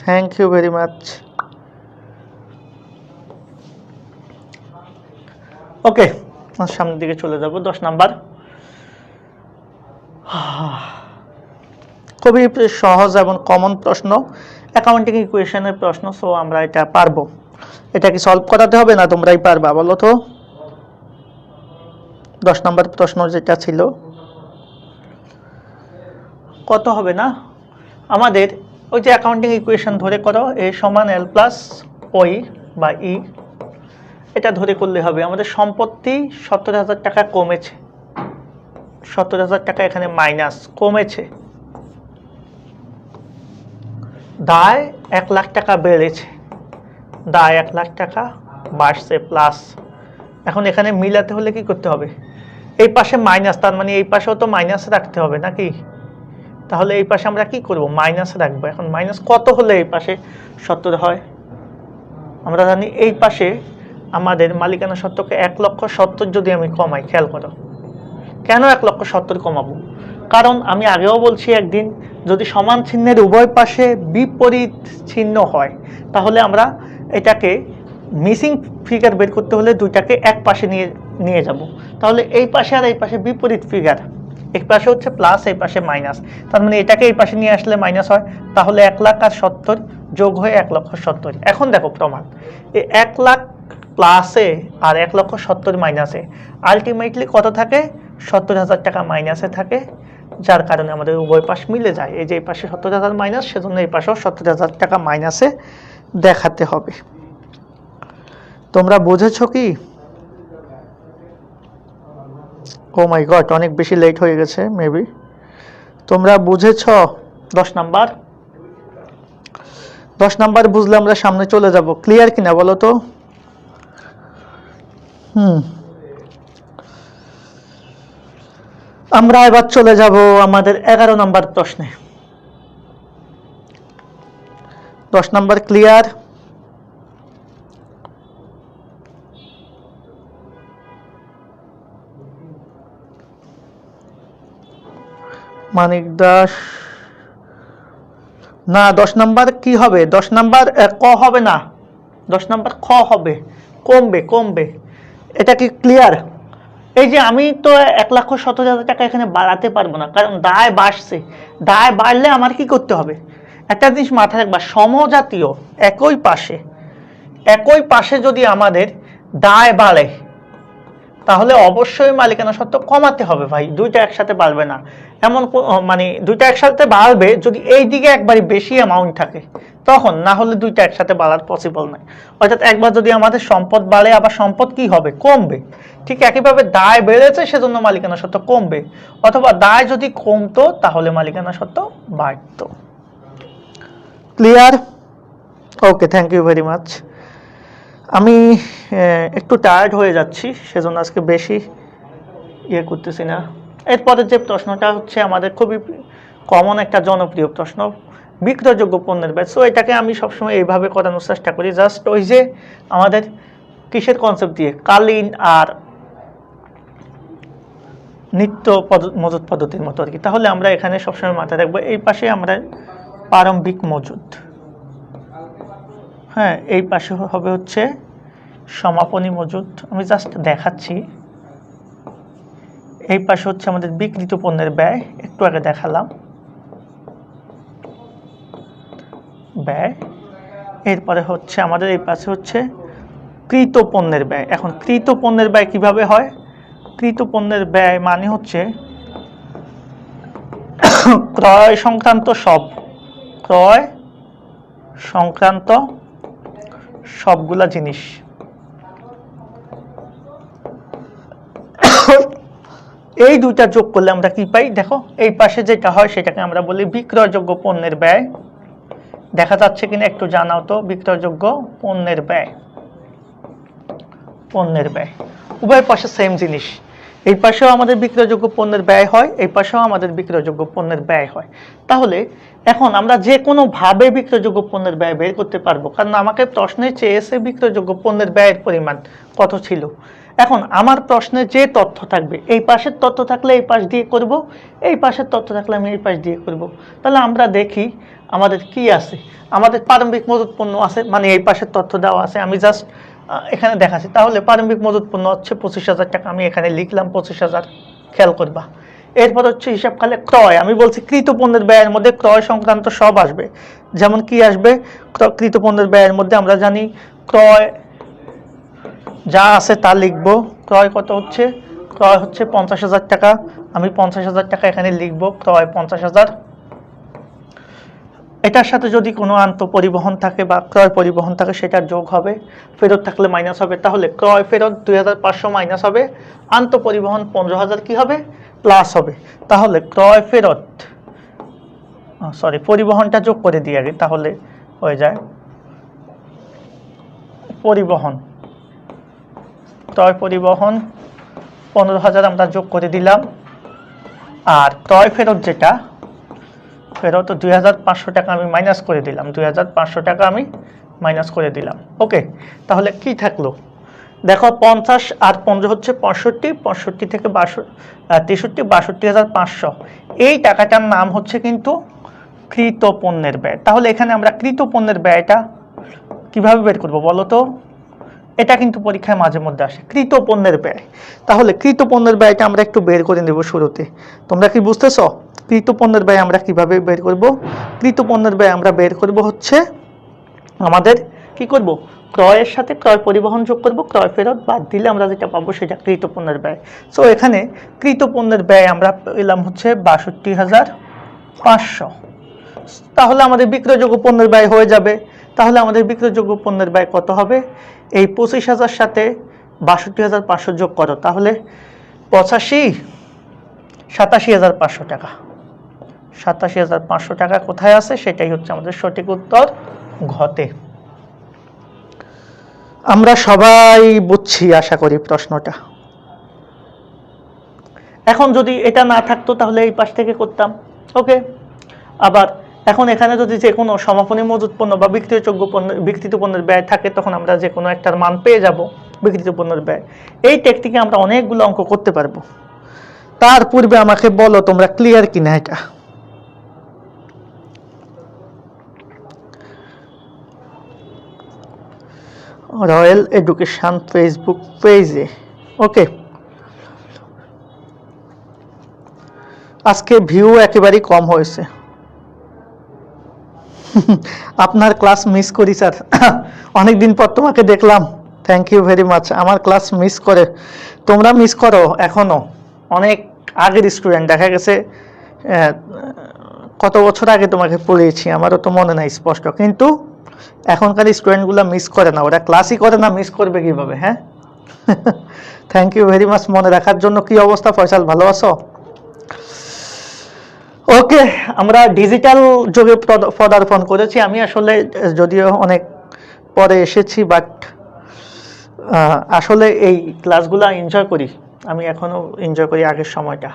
thank you very much. Okay, সামনের দিকে চলে যাব। 10 নাম্বার, খুবই সহজ এবং কমন প্রশ্ন, অ্যাকাউন্টিং ইকুয়েশনের প্রশ্ন, সো আমরা এটা পারবো। এটা কি সলভ করাতে হবে না? তোমরাই পারবা, বলো তো। 10 নাম্বার প্রশ্ন যেটা ছিল, কত হবে না আমাদের? ওই যে অ্যাকাউন্টিং ইকুয়েশন ধরে করো, এ সমান এল প্লাস ওই বা ই, এটা ধরে করলে হবে। আমাদের সম্পত্তি 70,000 টাকা কমেছে, 70,000 টাকা এখানে মাইনাস কমেছে, দায় 1 লাখ টাকা বেড়েছে, দায় 1 লাখ টাকা বাড়ছে প্লাস। এখন এখানে মিলাতে হলে কি করতে হবে? এই পাশে মাইনাস, তার মানে এই পাশেও তো মাইনাস রাখতে হবে নাকি? তাহলে এই পাশে আমরা কি করব? মাইনাস রাখবো। এখন মাইনাস কত হলে এই পাশে 70 হয়? আমরা জানি এই পাশে আমাদের মালিকানা সত্ত্বকে 1,70,000 যদি আমি কমাই, খেয়াল করো কেন 1,70,000 কমাবো? কারণ আমি আগেও বলছি একদিন, যদি সমান চিহ্নের উভয় পাশে বিপরীত চিহ্ন হয় তাহলে আমরা এটাকে মিসিং ফিগার বের করতে হলে দুইটাকে এক পাশে নিয়ে যাব। তাহলে এই পাশে আর এই পাশে বিপরীত ফিগার, এই পাশে হচ্ছে প্লাস, এই পাশে মাইনাস, তার মানে এটাকে এই পাশে নিয়ে আসলে মাইনাস হয়। তাহলে 1 লাখ আর 70 যোগ হয়ে 1,70,000। এখন দেখো প্রমাণ, এই 1 লাখ প্লাসে আর 1,70,000 মাইনাসে আলটিমেটলি কত থাকে? 70,000 টাকা মাইনাসে থাকে, যার কারণে আমাদের উভয় পাশ মিলে যায়। এই যে এই পাশে 70,000 মাইনাস, সেজন্য এই পাশেও 70,000 টাকা মাইনাসে দেখাতে হবে। তোমরা বুঝেছো কি? ও মাই গড, অনেক বেশি লেট হয়ে গেছে মেবি। তোমরা বুঝেছো? 10 নাম্বার, 10 নাম্বার বুঝলে আমরা সামনে চলে যাব। ক্লিয়ার কিনা বলো তো? আমরা এবার চলে যাব আমাদের 11 নাম্বার প্রশ্নে। 10 নাম্বার ক্লিয়ার? মানিক দাস না, 10 নাম্বার কি হবে? 10 নাম্বার ক হবে না, 10 নাম্বার খ হবে, কমবে। এটা কি ক্লিয়ার? এই যে আমি তো 1,70,000 টাকা এখানে বাড়াতে পারবো না, কারণ দায় বাড়ছে। দায় বাড়লে আমার কি করতে হবে? একটা জিনিস মাথায় রাখবা, সমজাতীয় একই পাশে যদি আমাদের দায় বাড়ে তাহলে অবশ্যই মালিকানা সত্ত্ব কমাতে হবে ভাই, দুইটা একসাথে বাড়বে না। এমন মানে দুইটা একসাথে বাড়বে যদি এই দিকে একবারই বেশি অ্যামাউন্ট থাকে তখন, না হলে দুইটা একসাথে বাড়ার পসিবল নয়। অর্থাৎ একবার যদি আমাদের সম্পদ বাড়ে আবার সম্পদ কি হবে? কমবে। ঠিক একইভাবে দায় বেড়েছে সেজন্য মালিকানা সত্ত্ব কমবে, অথবা দায় যদি কমতো তাহলে মালিকানা সত্ত্ব বাড়তো। Clear? Okay, thank you very much. আমি একটু টায়ার্ড হয়ে যাচ্ছি, সেজন্য আজকে বেশি করতেছি না। এরপরের যে প্রশ্নটা হচ্ছে আমাদের খুবই কমন একটা জনপ্রিয় প্রশ্ন, বিক্রয়যোগ্য পণ্যের ব্যয়। সো এটাকে আমি সবসময় এইভাবে করানোর চেষ্টা করি, জাস্ট ওই যে আমাদের কিসের কনসেপ্ট দিয়ে, কালীন আর নিত্য মজুদ পদ্ধতির মতো আর কি। তাহলে আমরা এখানে সবসময় মাথায় রাখবো এই পাশে আমরা প্রারম্ভিক মজুদ, হ্যাঁ, এই পাশে হবে হচ্ছে সমাপনী মজুদ। আমি জাস্ট দেখাচ্ছি, এই পাশে হচ্ছে আমাদের বিক্রিত পণ্যের ব্যয়, একটু আগে দেখালাম ব্যয়। এরপরে হচ্ছে আমাদের এই পাশে হচ্ছে কৃত পণ্যের ব্যয়। এখন কৃত পণ্যের ব্যয় কিভাবে হয়? কৃত পণ্যের ব্যয় মানে হচ্ছে ক্রয় সংক্রান্ত সবগুলা জিনিস, এই দুইটা যোগ করলে আমরা কি পাই? দেখো এই পাশে যেটা হয় সেটাকে আমরা বলি বিক্রয়যোগ্য পণ্যের ব্যয়। দেখা যাচ্ছে কিনা একটু জানাও তো, বিক্রয়যোগ্য পণ্যের ব্যয়, উভয় পাশে সেম জিনিস। এই পাশেও আমাদের বিক্রয়যোগ্য পণ্যের ব্যয় হয়, এই পাশেও আমাদের বিক্রয়যোগ্য পণ্যের ব্যয় হয়। তাহলে এখন আমরা যে কোনো ভাবে বিক্রয়যোগ্য পণ্যের ব্যয় বের করতে পারবো, কারণ আমাকে প্রশ্নে চেয়েছে বিক্রয়যোগ্য পণ্যের ব্যয়ের পরিমাণ কত ছিল। এখন আমার প্রশ্নে যে তথ্য থাকবে, এই পাশের তথ্য থাকলে এই পাশ দিয়ে করব, এই পাশের তথ্য থাকলে আমি এই পাশ দিয়ে করব। তাহলে আমরা দেখি আমাদের কি আছে। আমাদের প্রারম্ভিক মজুদ পণ্য আছে, মানে এই পাশের তথ্য দেওয়া আছে, আমি জাস্ট এখানে দেখাচ্ছি। তাহলে প্রারম্ভিক মজুদ পণ্য হচ্ছে 25,000 টাকা, আমি এখানে লিখলাম 25,000, খেয়াল করবা। এরপর হচ্ছে হিসাবকালে ক্রয়, আমি বলছি কৃত পণ্যের ব্যয়ের মধ্যে ক্রয় সংক্রান্ত সব আসবে। যেমন কি আসবে? কৃত পণ্যের ব্যয়ের মধ্যে আমরা জানি ক্রয় যা আছে তা লিখব। ক্রয় কত হচ্ছে? ক্রয় হচ্ছে 50,000 টাকা, আমি 50,000 টাকা এখানে লিখব, ক্রয় 50,000। এটার সাথে যদি কোনো আন্ত পরিবহন থাকে বা ক্রয় পরিবহন থাকে সেটার যোগ হবে, ফেরত থাকলে মাইনাস হবে। তাহলে ক্রয় ফেরত 2,500 মাইনাস হবে, আন্ত পরিবহন 15,000 কি হবে? প্লাস হবে। তাহলে ক্রয় ফেরত, পরিবহনটা যোগ করে দিই আগে, তাহলে হয়ে যায় পরিবহন, ক্রয় পরিবহন 15,000 আমরা যোগ করে দিলাম। আর ক্রয় ফেরত যেটা, ফেরত 2,500 টাকা আমি মাইনাস করে দিলাম, 2,500 টাকা আমি মাইনাস করে দিলাম। ওকে, তাহলে কি থাকলো? দেখো 50 আর 15 হচ্ছে 65, 65 থেকে 63, 62,500। এই টাকাটার নাম হচ্ছে কিন্তু কৃত পণ্যের ব্যয়। তাহলে এখানে আমরা কৃত পণ্যের ব্যয়টা কিভাবে বের করবো বলো তো? এটা কিন্তু পরীক্ষায় মাঝে মধ্যে আসে, কৃত পণ্যের ব্যয়। তাহলে কৃত পণ্যের ব্যয়টা আমরা একটু বের করে নেব শুরুতে। তোমরা কি বুঝতেছ কৃত পণ্যের ব্যয় আমরা কিভাবে বের করব? কৃত পণ্যের ব্যয় আমরা বের করব হচ্ছে আমাদের কি করব? ক্রয়ের সাথে ক্রয় পরিবহন যোগ করব, ক্রয় ফেরত বাদ দিলে আমরা যেটা পাবো সেটা কৃত পণ্যের ব্যয়। সো এখানে কৃত পণ্যের ব্যয় আমরা পেলাম হচ্ছে 62,500। তাহলে আমাদের বিক্রয়যোগ্য পণ্যের ব্যয় হয়ে যাবে। তাহলে আমাদের বিক্রয়যোগ্য পণ্যের ব্যয় কত হবে? এই 25,000 সাথে 62,500 যোগ করো, তাহলে 87,500 টাকা। 87,500 টাকা কোথায় আছে? সেটাই হচ্ছে আমাদের সঠিক উত্তর ঘতে। আমরা সবাই বুঝছি আশা করি প্রশ্নটা। এখন যদি এটা না থাকতো তাহলে এই পাশ থেকে করতাম। ওকে, আবার এখন এখানে যদি যে কোনো সমাপনী মজুদ পণ্য বা বিক্রিত পণ্যের ব্যয় থাকে তখন আমরা যে কোনো একটার মান পেয়ে যাব বিক্রিত পণ্যের ব্যয়। এই টেকনিকে আমরা অনেকগুলো অঙ্ক করতে পারবো। তার পূর্বে আমাকে বলো তোমরা ক্লিয়ার কিনা এটা। রয়্যাল এডুকেশন ফেসবুক পেজে। ওকে, আজকে ভিউ একেবারেই কম হয়েছে। আপনার ক্লাস মিস করি স্যার। অনেকদিন পর তোমাকে দেখলাম, থ্যাংক ইউ ভেরি মাচ। আমার ক্লাস মিস করে, তোমরা মিস করো এখনো, অনেক আগের স্টুডেন্ট, দেখা গেছে কত বছর আগে তোমাকে পড়িয়েছি, আমারও তো মনে নাই স্পষ্ট, কিন্তু এখনকার স্টুডেন্টগুলো মিস করে না, ওরা ক্লাসই করে না, মিস করবে কিভাবে? হ্যাঁ, থ্যাংক ইউ ভেরি মাচ মনে রাখার জন্য। কি অবস্থা ফয়সাল, ভালো আছো? ওকে, আমরা ডিজিটাল যুগে পদার্পণ করেছি। আমি আসলে যদিও অনেক পরে এসেছি, বাট আসলে এই ক্লাসগুলো এনজয় করি, আমি এখনো এনজয় করি আগের সময়টা।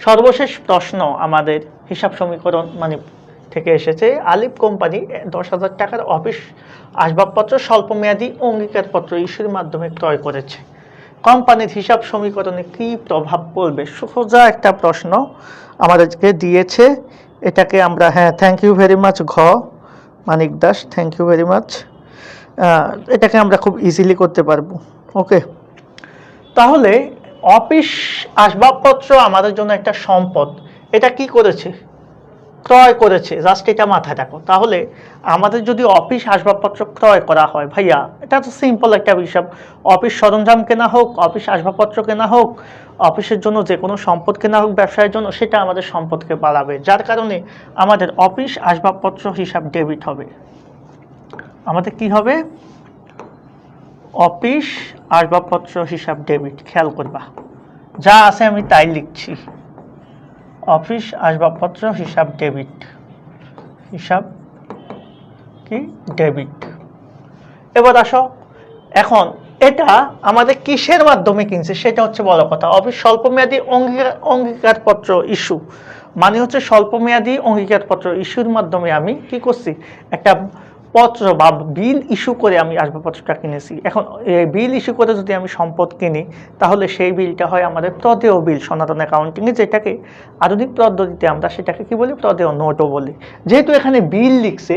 সর্বশেষ প্রশ্ন আমাদের হিসাব সমীকরণ মানে থেকে এসেছে। আলিফ কোম্পানি 10,000 টাকার অফিস আসবাবপত্র স্বল্পমেয়াদী অঙ্গীকারপত্র ইস্যুর মাধ্যমে ক্রয় করেছে। কোম্পানির হিসাব সমীকরণে কি প্রভাব পড়বে? সোজা একটা প্রশ্ন আমাদেরকে দিয়েছে, এটাকে আমরা, হ্যাঁ থ্যাংক ইউ ভেরি মাচ ঘ Manik Das, thank you very much. এটাকে আমরা খুব ইজিলি করতে পারবো। ওকে, তাহলে অফিস আসবাবপত্র আমাদের জন্য একটা সম্পদ, এটা কি করেছে? ক্রয় করেছে, জাস্ট এটা মাথায় রাখো। তাহলে আমাদের যদি অফিস আসবাবপত্র ক্রয় করা হয় ভাইয়া, এটা তো সিম্পল একটা বিষয়, অফিস সরঞ্জাম কেনা হোক, অফিস আসবাবপত্র কেনা হোক, অফিসের জন্য যে কোনো সম্পদ কেনা হোক ব্যবসায়ের জন্য, সেটা আমাদের সম্পদকে বাড়াবে, যার কারণে আমাদের অফিস আসবাবপত্র হিসাব ডেবিট হবে। আমাদের কি হবে? অফিস আসবাবপত্র হিসাব ডেবিট। খেয়াল করবা, যা আছে আমি তাই লিখছি, অফিস আসবাবপত্র হিসাব ডেবিট, হিসাব কি ডেবিট। এবার আসো, এখন এটা আমাদের কিসের মাধ্যমে কিনছে সেটা হচ্ছে বড় কথা। অফিস স্বল্পমেয়াদী অঙ্গীকারপত্র ইস্যু মানে হচ্ছে স্বল্পমেয়াদী অঙ্গীকারপত্র ইস্যুর মাধ্যমে আমি কি করছি, একটা পত্র বা বিল ইস্যু করে আমি আসবাবপত্রটা কিনেছি। এখন এই বিল ইস্যু করে যদি আমি সম্পদ কিনি, তাহলে সেই বিলটা হয় আমাদের প্রদেয় বিল সনাতন অ্যাকাউন্টিংয়ে, যেটাকে আধুনিক পদ্ধতিতে আমরা সেটাকে কি বলি, প্রদেয় নোটও বলি। যেহেতু এখানে বিল লিখছে,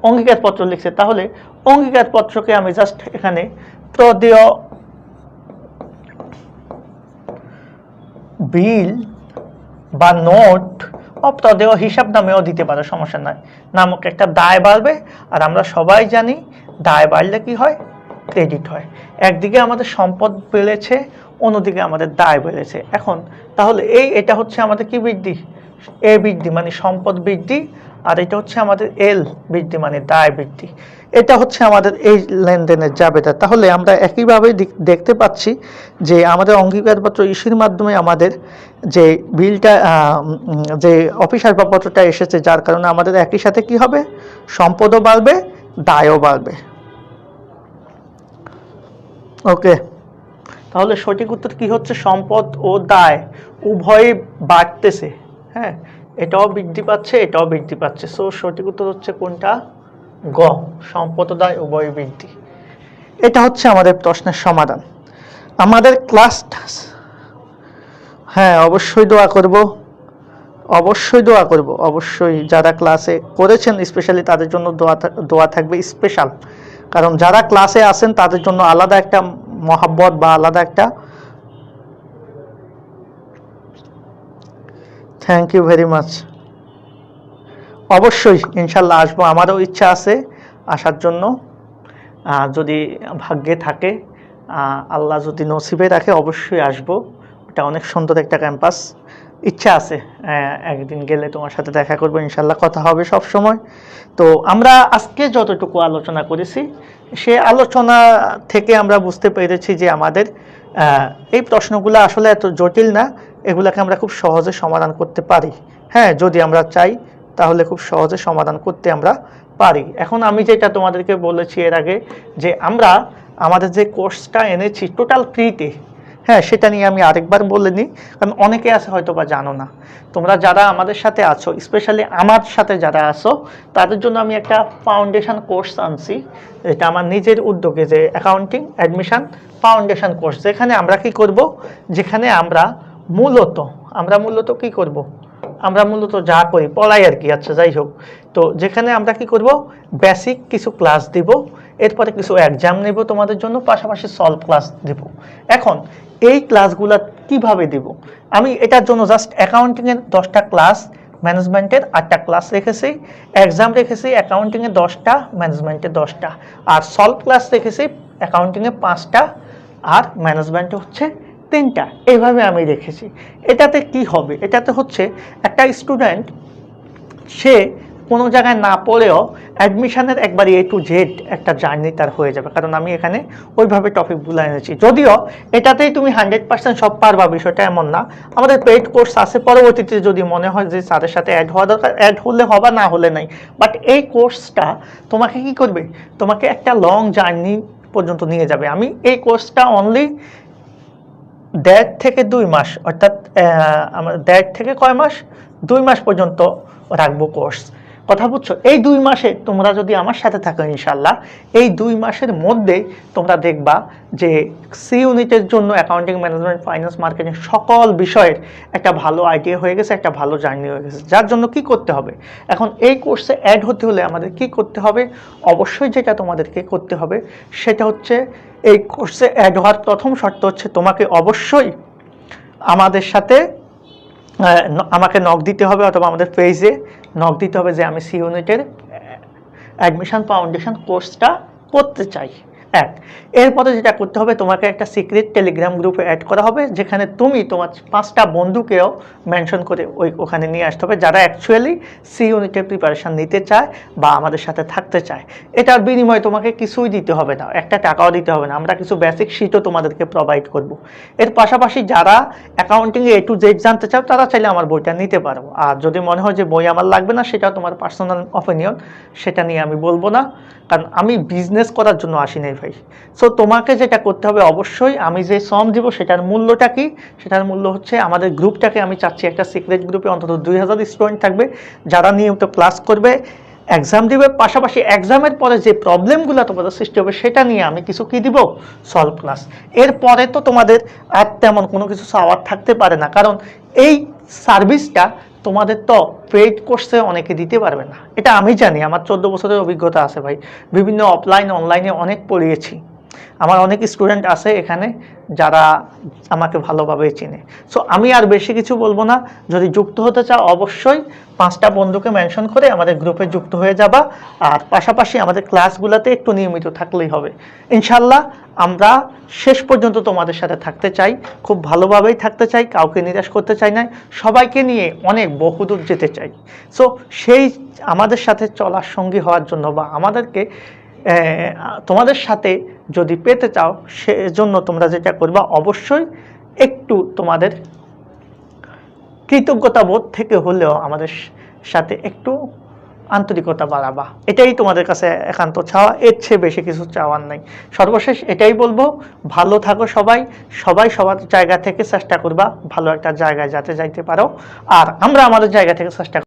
অঙ্গীকারপত্র লিখছে, তাহলে অঙ্গীকারপত্রকে আমি জাস্ট এখানে প্রদেয় বিল বা নোট অপ্রদেয় হিসাব নামেও দিতে পারে, সমস্যা নাই। নামক একটা দায় বাড়বে, আর আমরা সবাই জানি দায় বাড়লে কি হয়, ক্রেডিট হয়। একদিকে আমাদের সম্পদ বেড়েছে, অন্যদিকে আমাদের দায় বেড়েছে। এখন তাহলে এটা হচ্ছে আমাদের কি বৃদ্ধি, এ বৃদ্ধি মানে সম্পদ বৃদ্ধি, আর এটা হচ্ছে আমাদের এল বৃদ্ধি মানে দায় বৃদ্ধি। এটা হচ্ছে আমাদের এই লেনদেনের জাবেদা। তাহলে আমরা একইভাবে দেখতে পাচ্ছি যে আমাদের অঙ্গীকারপত্র ইস্যুর মাধ্যমে আমাদের যে বিলটা, যে অফিস আসবাবপত্রটা এসেছে, যার কারণে আমাদের একই সাথে কি হবে, সম্পদও বাড়বে, দায়ও বাড়বে। ওকে, তাহলে সঠিক উত্তর কি হচ্ছে, সম্পদ ও দায় উভয়ই বাড়তেছে। হ্যাঁ, এটাও বৃদ্ধি পাচ্ছে, এটাও বৃদ্ধি পাচ্ছে। সো সঠিক উত্তর হচ্ছে কোনটা, গ, সম্পদ ও দায় উভয় বৃদ্ধি। এটা হচ্ছে আমাদের প্রশ্নের সমাধান। আমাদের ক্লাসটা, হ্যাঁ অবশ্যই দোয়া করব, অবশ্যই দোয়া করব, অবশ্যই যারা ক্লাসে করেছেন স্পেশালি তাদের জন্য দোয়া থাকবে স্পেশাল, কারণ যারা ক্লাসে আছেন তাদের জন্য আলাদা একটা মহাব্বত বা আলাদা একটা, থ্যাংক ইউ ভেরি মাচ। অবশ্যই ইনশাল্লাহ আসবো, আমারও ইচ্ছা আছে আসার জন্য, যদি ভাগ্যে থাকে, আল্লাহ যদি নসিবে রাখে অবশ্যই আসবো। ওটা অনেক সুন্দর একটা ক্যাম্পাস, ইচ্ছা আছে একদিন গেলে তোমার সাথে দেখা করবো ইনশাল্লাহ, কথা হবে সব সময়। তো আমরা আজকে যতটুকু আলোচনা করেছি, সে আলোচনা থেকে আমরা বুঝতে পেরেছি যে আমাদের এই প্রশ্নগুলো আসলে এত জটিল না, এগুলাকে আমরা খুব সহজে সমাধান করতে পারি। হ্যাঁ, যদি আমরা চাই তাহলে খুব সহজে সমাধান করতে আমরা পারি। এখন আমি যেটা তোমাদেরকে বলেছি এর আগে, যে আমরা আমাদের যে কোর্সটা এনেছি টোটাল ফ্রিতে, হ্যাঁ সেটা নিয়ে আমি আরেকবার বলে নিই, কারণ অনেকে আছে হয়তো বা জানো না। তোমরা যারা আমাদের সাথে আছো, স্পেশালি আমার সাথে যারা আছো, তাদের জন্য আমি একটা ফাউন্ডেশন কোর্স আনছি। এটা আমার নিজের উদ্যোগে, যে অ্যাকাউন্টিং অ্যাডমিশন ফাউন্ডেশন কোর্স, যেখানে আমরা কি করব, যেখানে আমরা মূলত কি করব, আমরা মূলত যা করি পড়াই আর কি। আচ্ছা যাই হোক, তো যেখানে আমরা কি করব, বেসিক কিছু ক্লাস দিব, এরপরে কিছু এক্সাম নেব তোমাদের জন্য, পাশাপাশি সলভ ক্লাস দিব। এখন এই ক্লাসগুলো কিভাবে দিব, আমি এটার জন্য জাস্ট অ্যাকাউন্টিংয়ের 10টা ক্লাস, ম্যানেজমেন্টের 8টা ক্লাস রেখেছি, এক্সাম রেখেছি অ্যাকাউন্টিংয়ে 10টা, ম্যানেজমেন্টে 10টা, আর সলভ ক্লাস রেখেছি অ্যাকাউন্টিংয়ে 5টা আর ম্যানেজমেন্টে হচ্ছে 3টা। এইভাবে আমি রেখেছি। এটাতে কি হবে, এটাতে হচ্ছে একটা স্টুডেন্ট সে কোনো জায়গায় না পড়েও অ্যাডমিশনের একবার A to Z একটা জার্নি তার হয়ে যাবে, কারণ আমি এখানে ওইভাবে টপিকগুলো এনেছি। যদিও এটাতেই তুমি 100% সব পারবা, বিষয়টা এমন না। আমাদের পেইড কোর্স আছে, পরবর্তীতে যদি মনে হয় যে স্যারের সাথে অ্যাড হওয়া দরকার, অ্যাড হলে হবে, না হলে নাই। বাট এই কোর্সটা তোমাকে কি করবে, তোমাকে একটা লং জার্নি পর্যন্ত নিয়ে যাবে। আমি এই কোর্সটা অনলি 1.5 থেকে 2 মাস, অর্থাৎ আমার 1.5 থেকে কয় মাস, 2 মাস পর্যন্ত রাখবো কোর্স। কথা বুঝছো? এই 2 মাসে তোমরা যদি আমার সাথে থাকো ইনশাল্লাহ, এই 2 মাসের মধ্যেই তোমরা দেখবা যে সি ইউনিটের জন্য অ্যাকাউন্টিং, ম্যানেজমেন্ট, ফাইন্যান্স, মার্কেটিং সকল বিষয়ের একটা ভালো আইডিয়া হয়ে গেছে, একটা ভালো জার্নি হয়ে গেছে। যার জন্য কি করতে হবে, এখন এই কোর্সে অ্যাড হতে হলে আমাদের কি করতে হবে, অবশ্যই যেটা তোমাদেরকে করতে হবে সেটা হচ্ছে, এই কোর্সে অ্যাড হওয়ার প্রথম শর্ত হচ্ছে তোমাকে অবশ্যই আমাদের সাথে আমাকে নক দিতে হবে, অথবা আমাদের পেজে নক দিতে হবে যে আমি সি ইউনিটের অ্যাডমিশন ফাউন্ডেশন কোর্সটা করতে চাই। এরপরে যেটা করতে হবে, তোমাকে একটা সিক্রেট টেলিগ্রাম গ্রুপে অ্যাড করা হবে, যেখানে তুমি তোমার 5টা বন্ধুকেও মেনশন করে ওখানে নিয়ে আসতে হবে, যারা অ্যাকচুয়ালি সি ইউনিটের প্রিপারেশান নিতে চায় বা আমাদের সাথে থাকতে চায়। এটার বিনিময়ে তোমাকে কিছুই দিতে হবে না, একটা টাকাও দিতে হবে না। আমরা কিছু বেসিক শিটও তোমাদেরকে প্রোভাইড করব। এর পাশাপাশি যারা অ্যাকাউন্টিংয়ে A to Z জানতে চাও, তারা চাইলে আমার বইটা নিতে পারো। আর যদি মনে হয় যে বই আমার লাগবে না, সেটা তোমার পার্সোনাল অপিনিয়ন, সেটা নিয়ে আমি বলবো না, কারণ আমি বিজনেস করার জন্য আসি নাই ভাই। সো তোমাকে যেটা করতে হবে, অবশ্যই আমি যে সম দিব সেটার মূল্যটা কি, সেটার মূল্য হচ্ছে, আমাদের গ্রুপটাকে আমি চাচ্ছি একটা সিক্রেট গ্রুপে অন্তত 2000 স্টুডেন্ট থাকবে, যারা নিয়মিত ক্লাস করবে, এক্সাম দিবে, পাশাপাশি এক্সামের পরে যে প্রবলেমগুলো তোমাদের সৃষ্টি হবে সেটা নিয়ে আমি কিছু কি দিব, সলভ ক্লাস। এরপরে তো তোমাদের আর তেমন কোনো কিছু চাওয়ার থাকতে পারে না, কারণ এই সার্ভিসটা তোমাদের তো পেইড কোর্সে অনেকে দিতে পারবে না, এটা আমি জানি। আমার 14 বছরের অভিজ্ঞতা আছে ভাই, বিভিন্ন অফলাইন অনলাইনে অনেক পড়িয়েছি। আমার অনেক স্টুডেন্ট আছে এখানে যারা আমাকে ভালোভাবে চিনে। সো আমি আর বেশি কিছু বলবো না। যদি যুক্ত হতে চাও, অবশ্যই 5টা বন্ধুকে মেনশন করে আমাদের গ্রুপে যুক্ত হয়ে যাবা। আর পাশাপাশি আমাদের ক্লাসগুলোতে একটু নিয়মিত থাকলেই হবে। ইনশাল্লাহ আমরা শেষ পর্যন্ত তোমাদের সাথে থাকতে চাই, খুব ভালোভাবেই থাকতে চাই, কাউকে নিরাশ করতে চাই না, সবাইকে নিয়ে অনেক বহুদূর যেতে চাই। সো সেই আমাদের সাথে চলার সঙ্গী হওয়ার জন্য বা আমাদেরকে তোমাদের সাথে যদি পেতে চাও, সেজন্য তোমরা যেটা করবা, অবশ্যই একটু তোমাদের কৃতজ্ঞতা বোধ থেকে হলেও আমাদের সাথে একটু আন্তরিকতা বাড়াবা। এটাই তোমাদের কাছে একান্ত চাওয়া, এর চেয়ে বেশি কিছু চাওয়ার নাই। সর্বশেষ এটাই বলবো, ভালো থাকো সবাই, সবাই সবার জায়গা থেকে চেষ্টা করবা ভালো একটা জায়গায় যাতে যাইতে পারো, আর আমরা আমাদের জায়গা থেকে চেষ্টা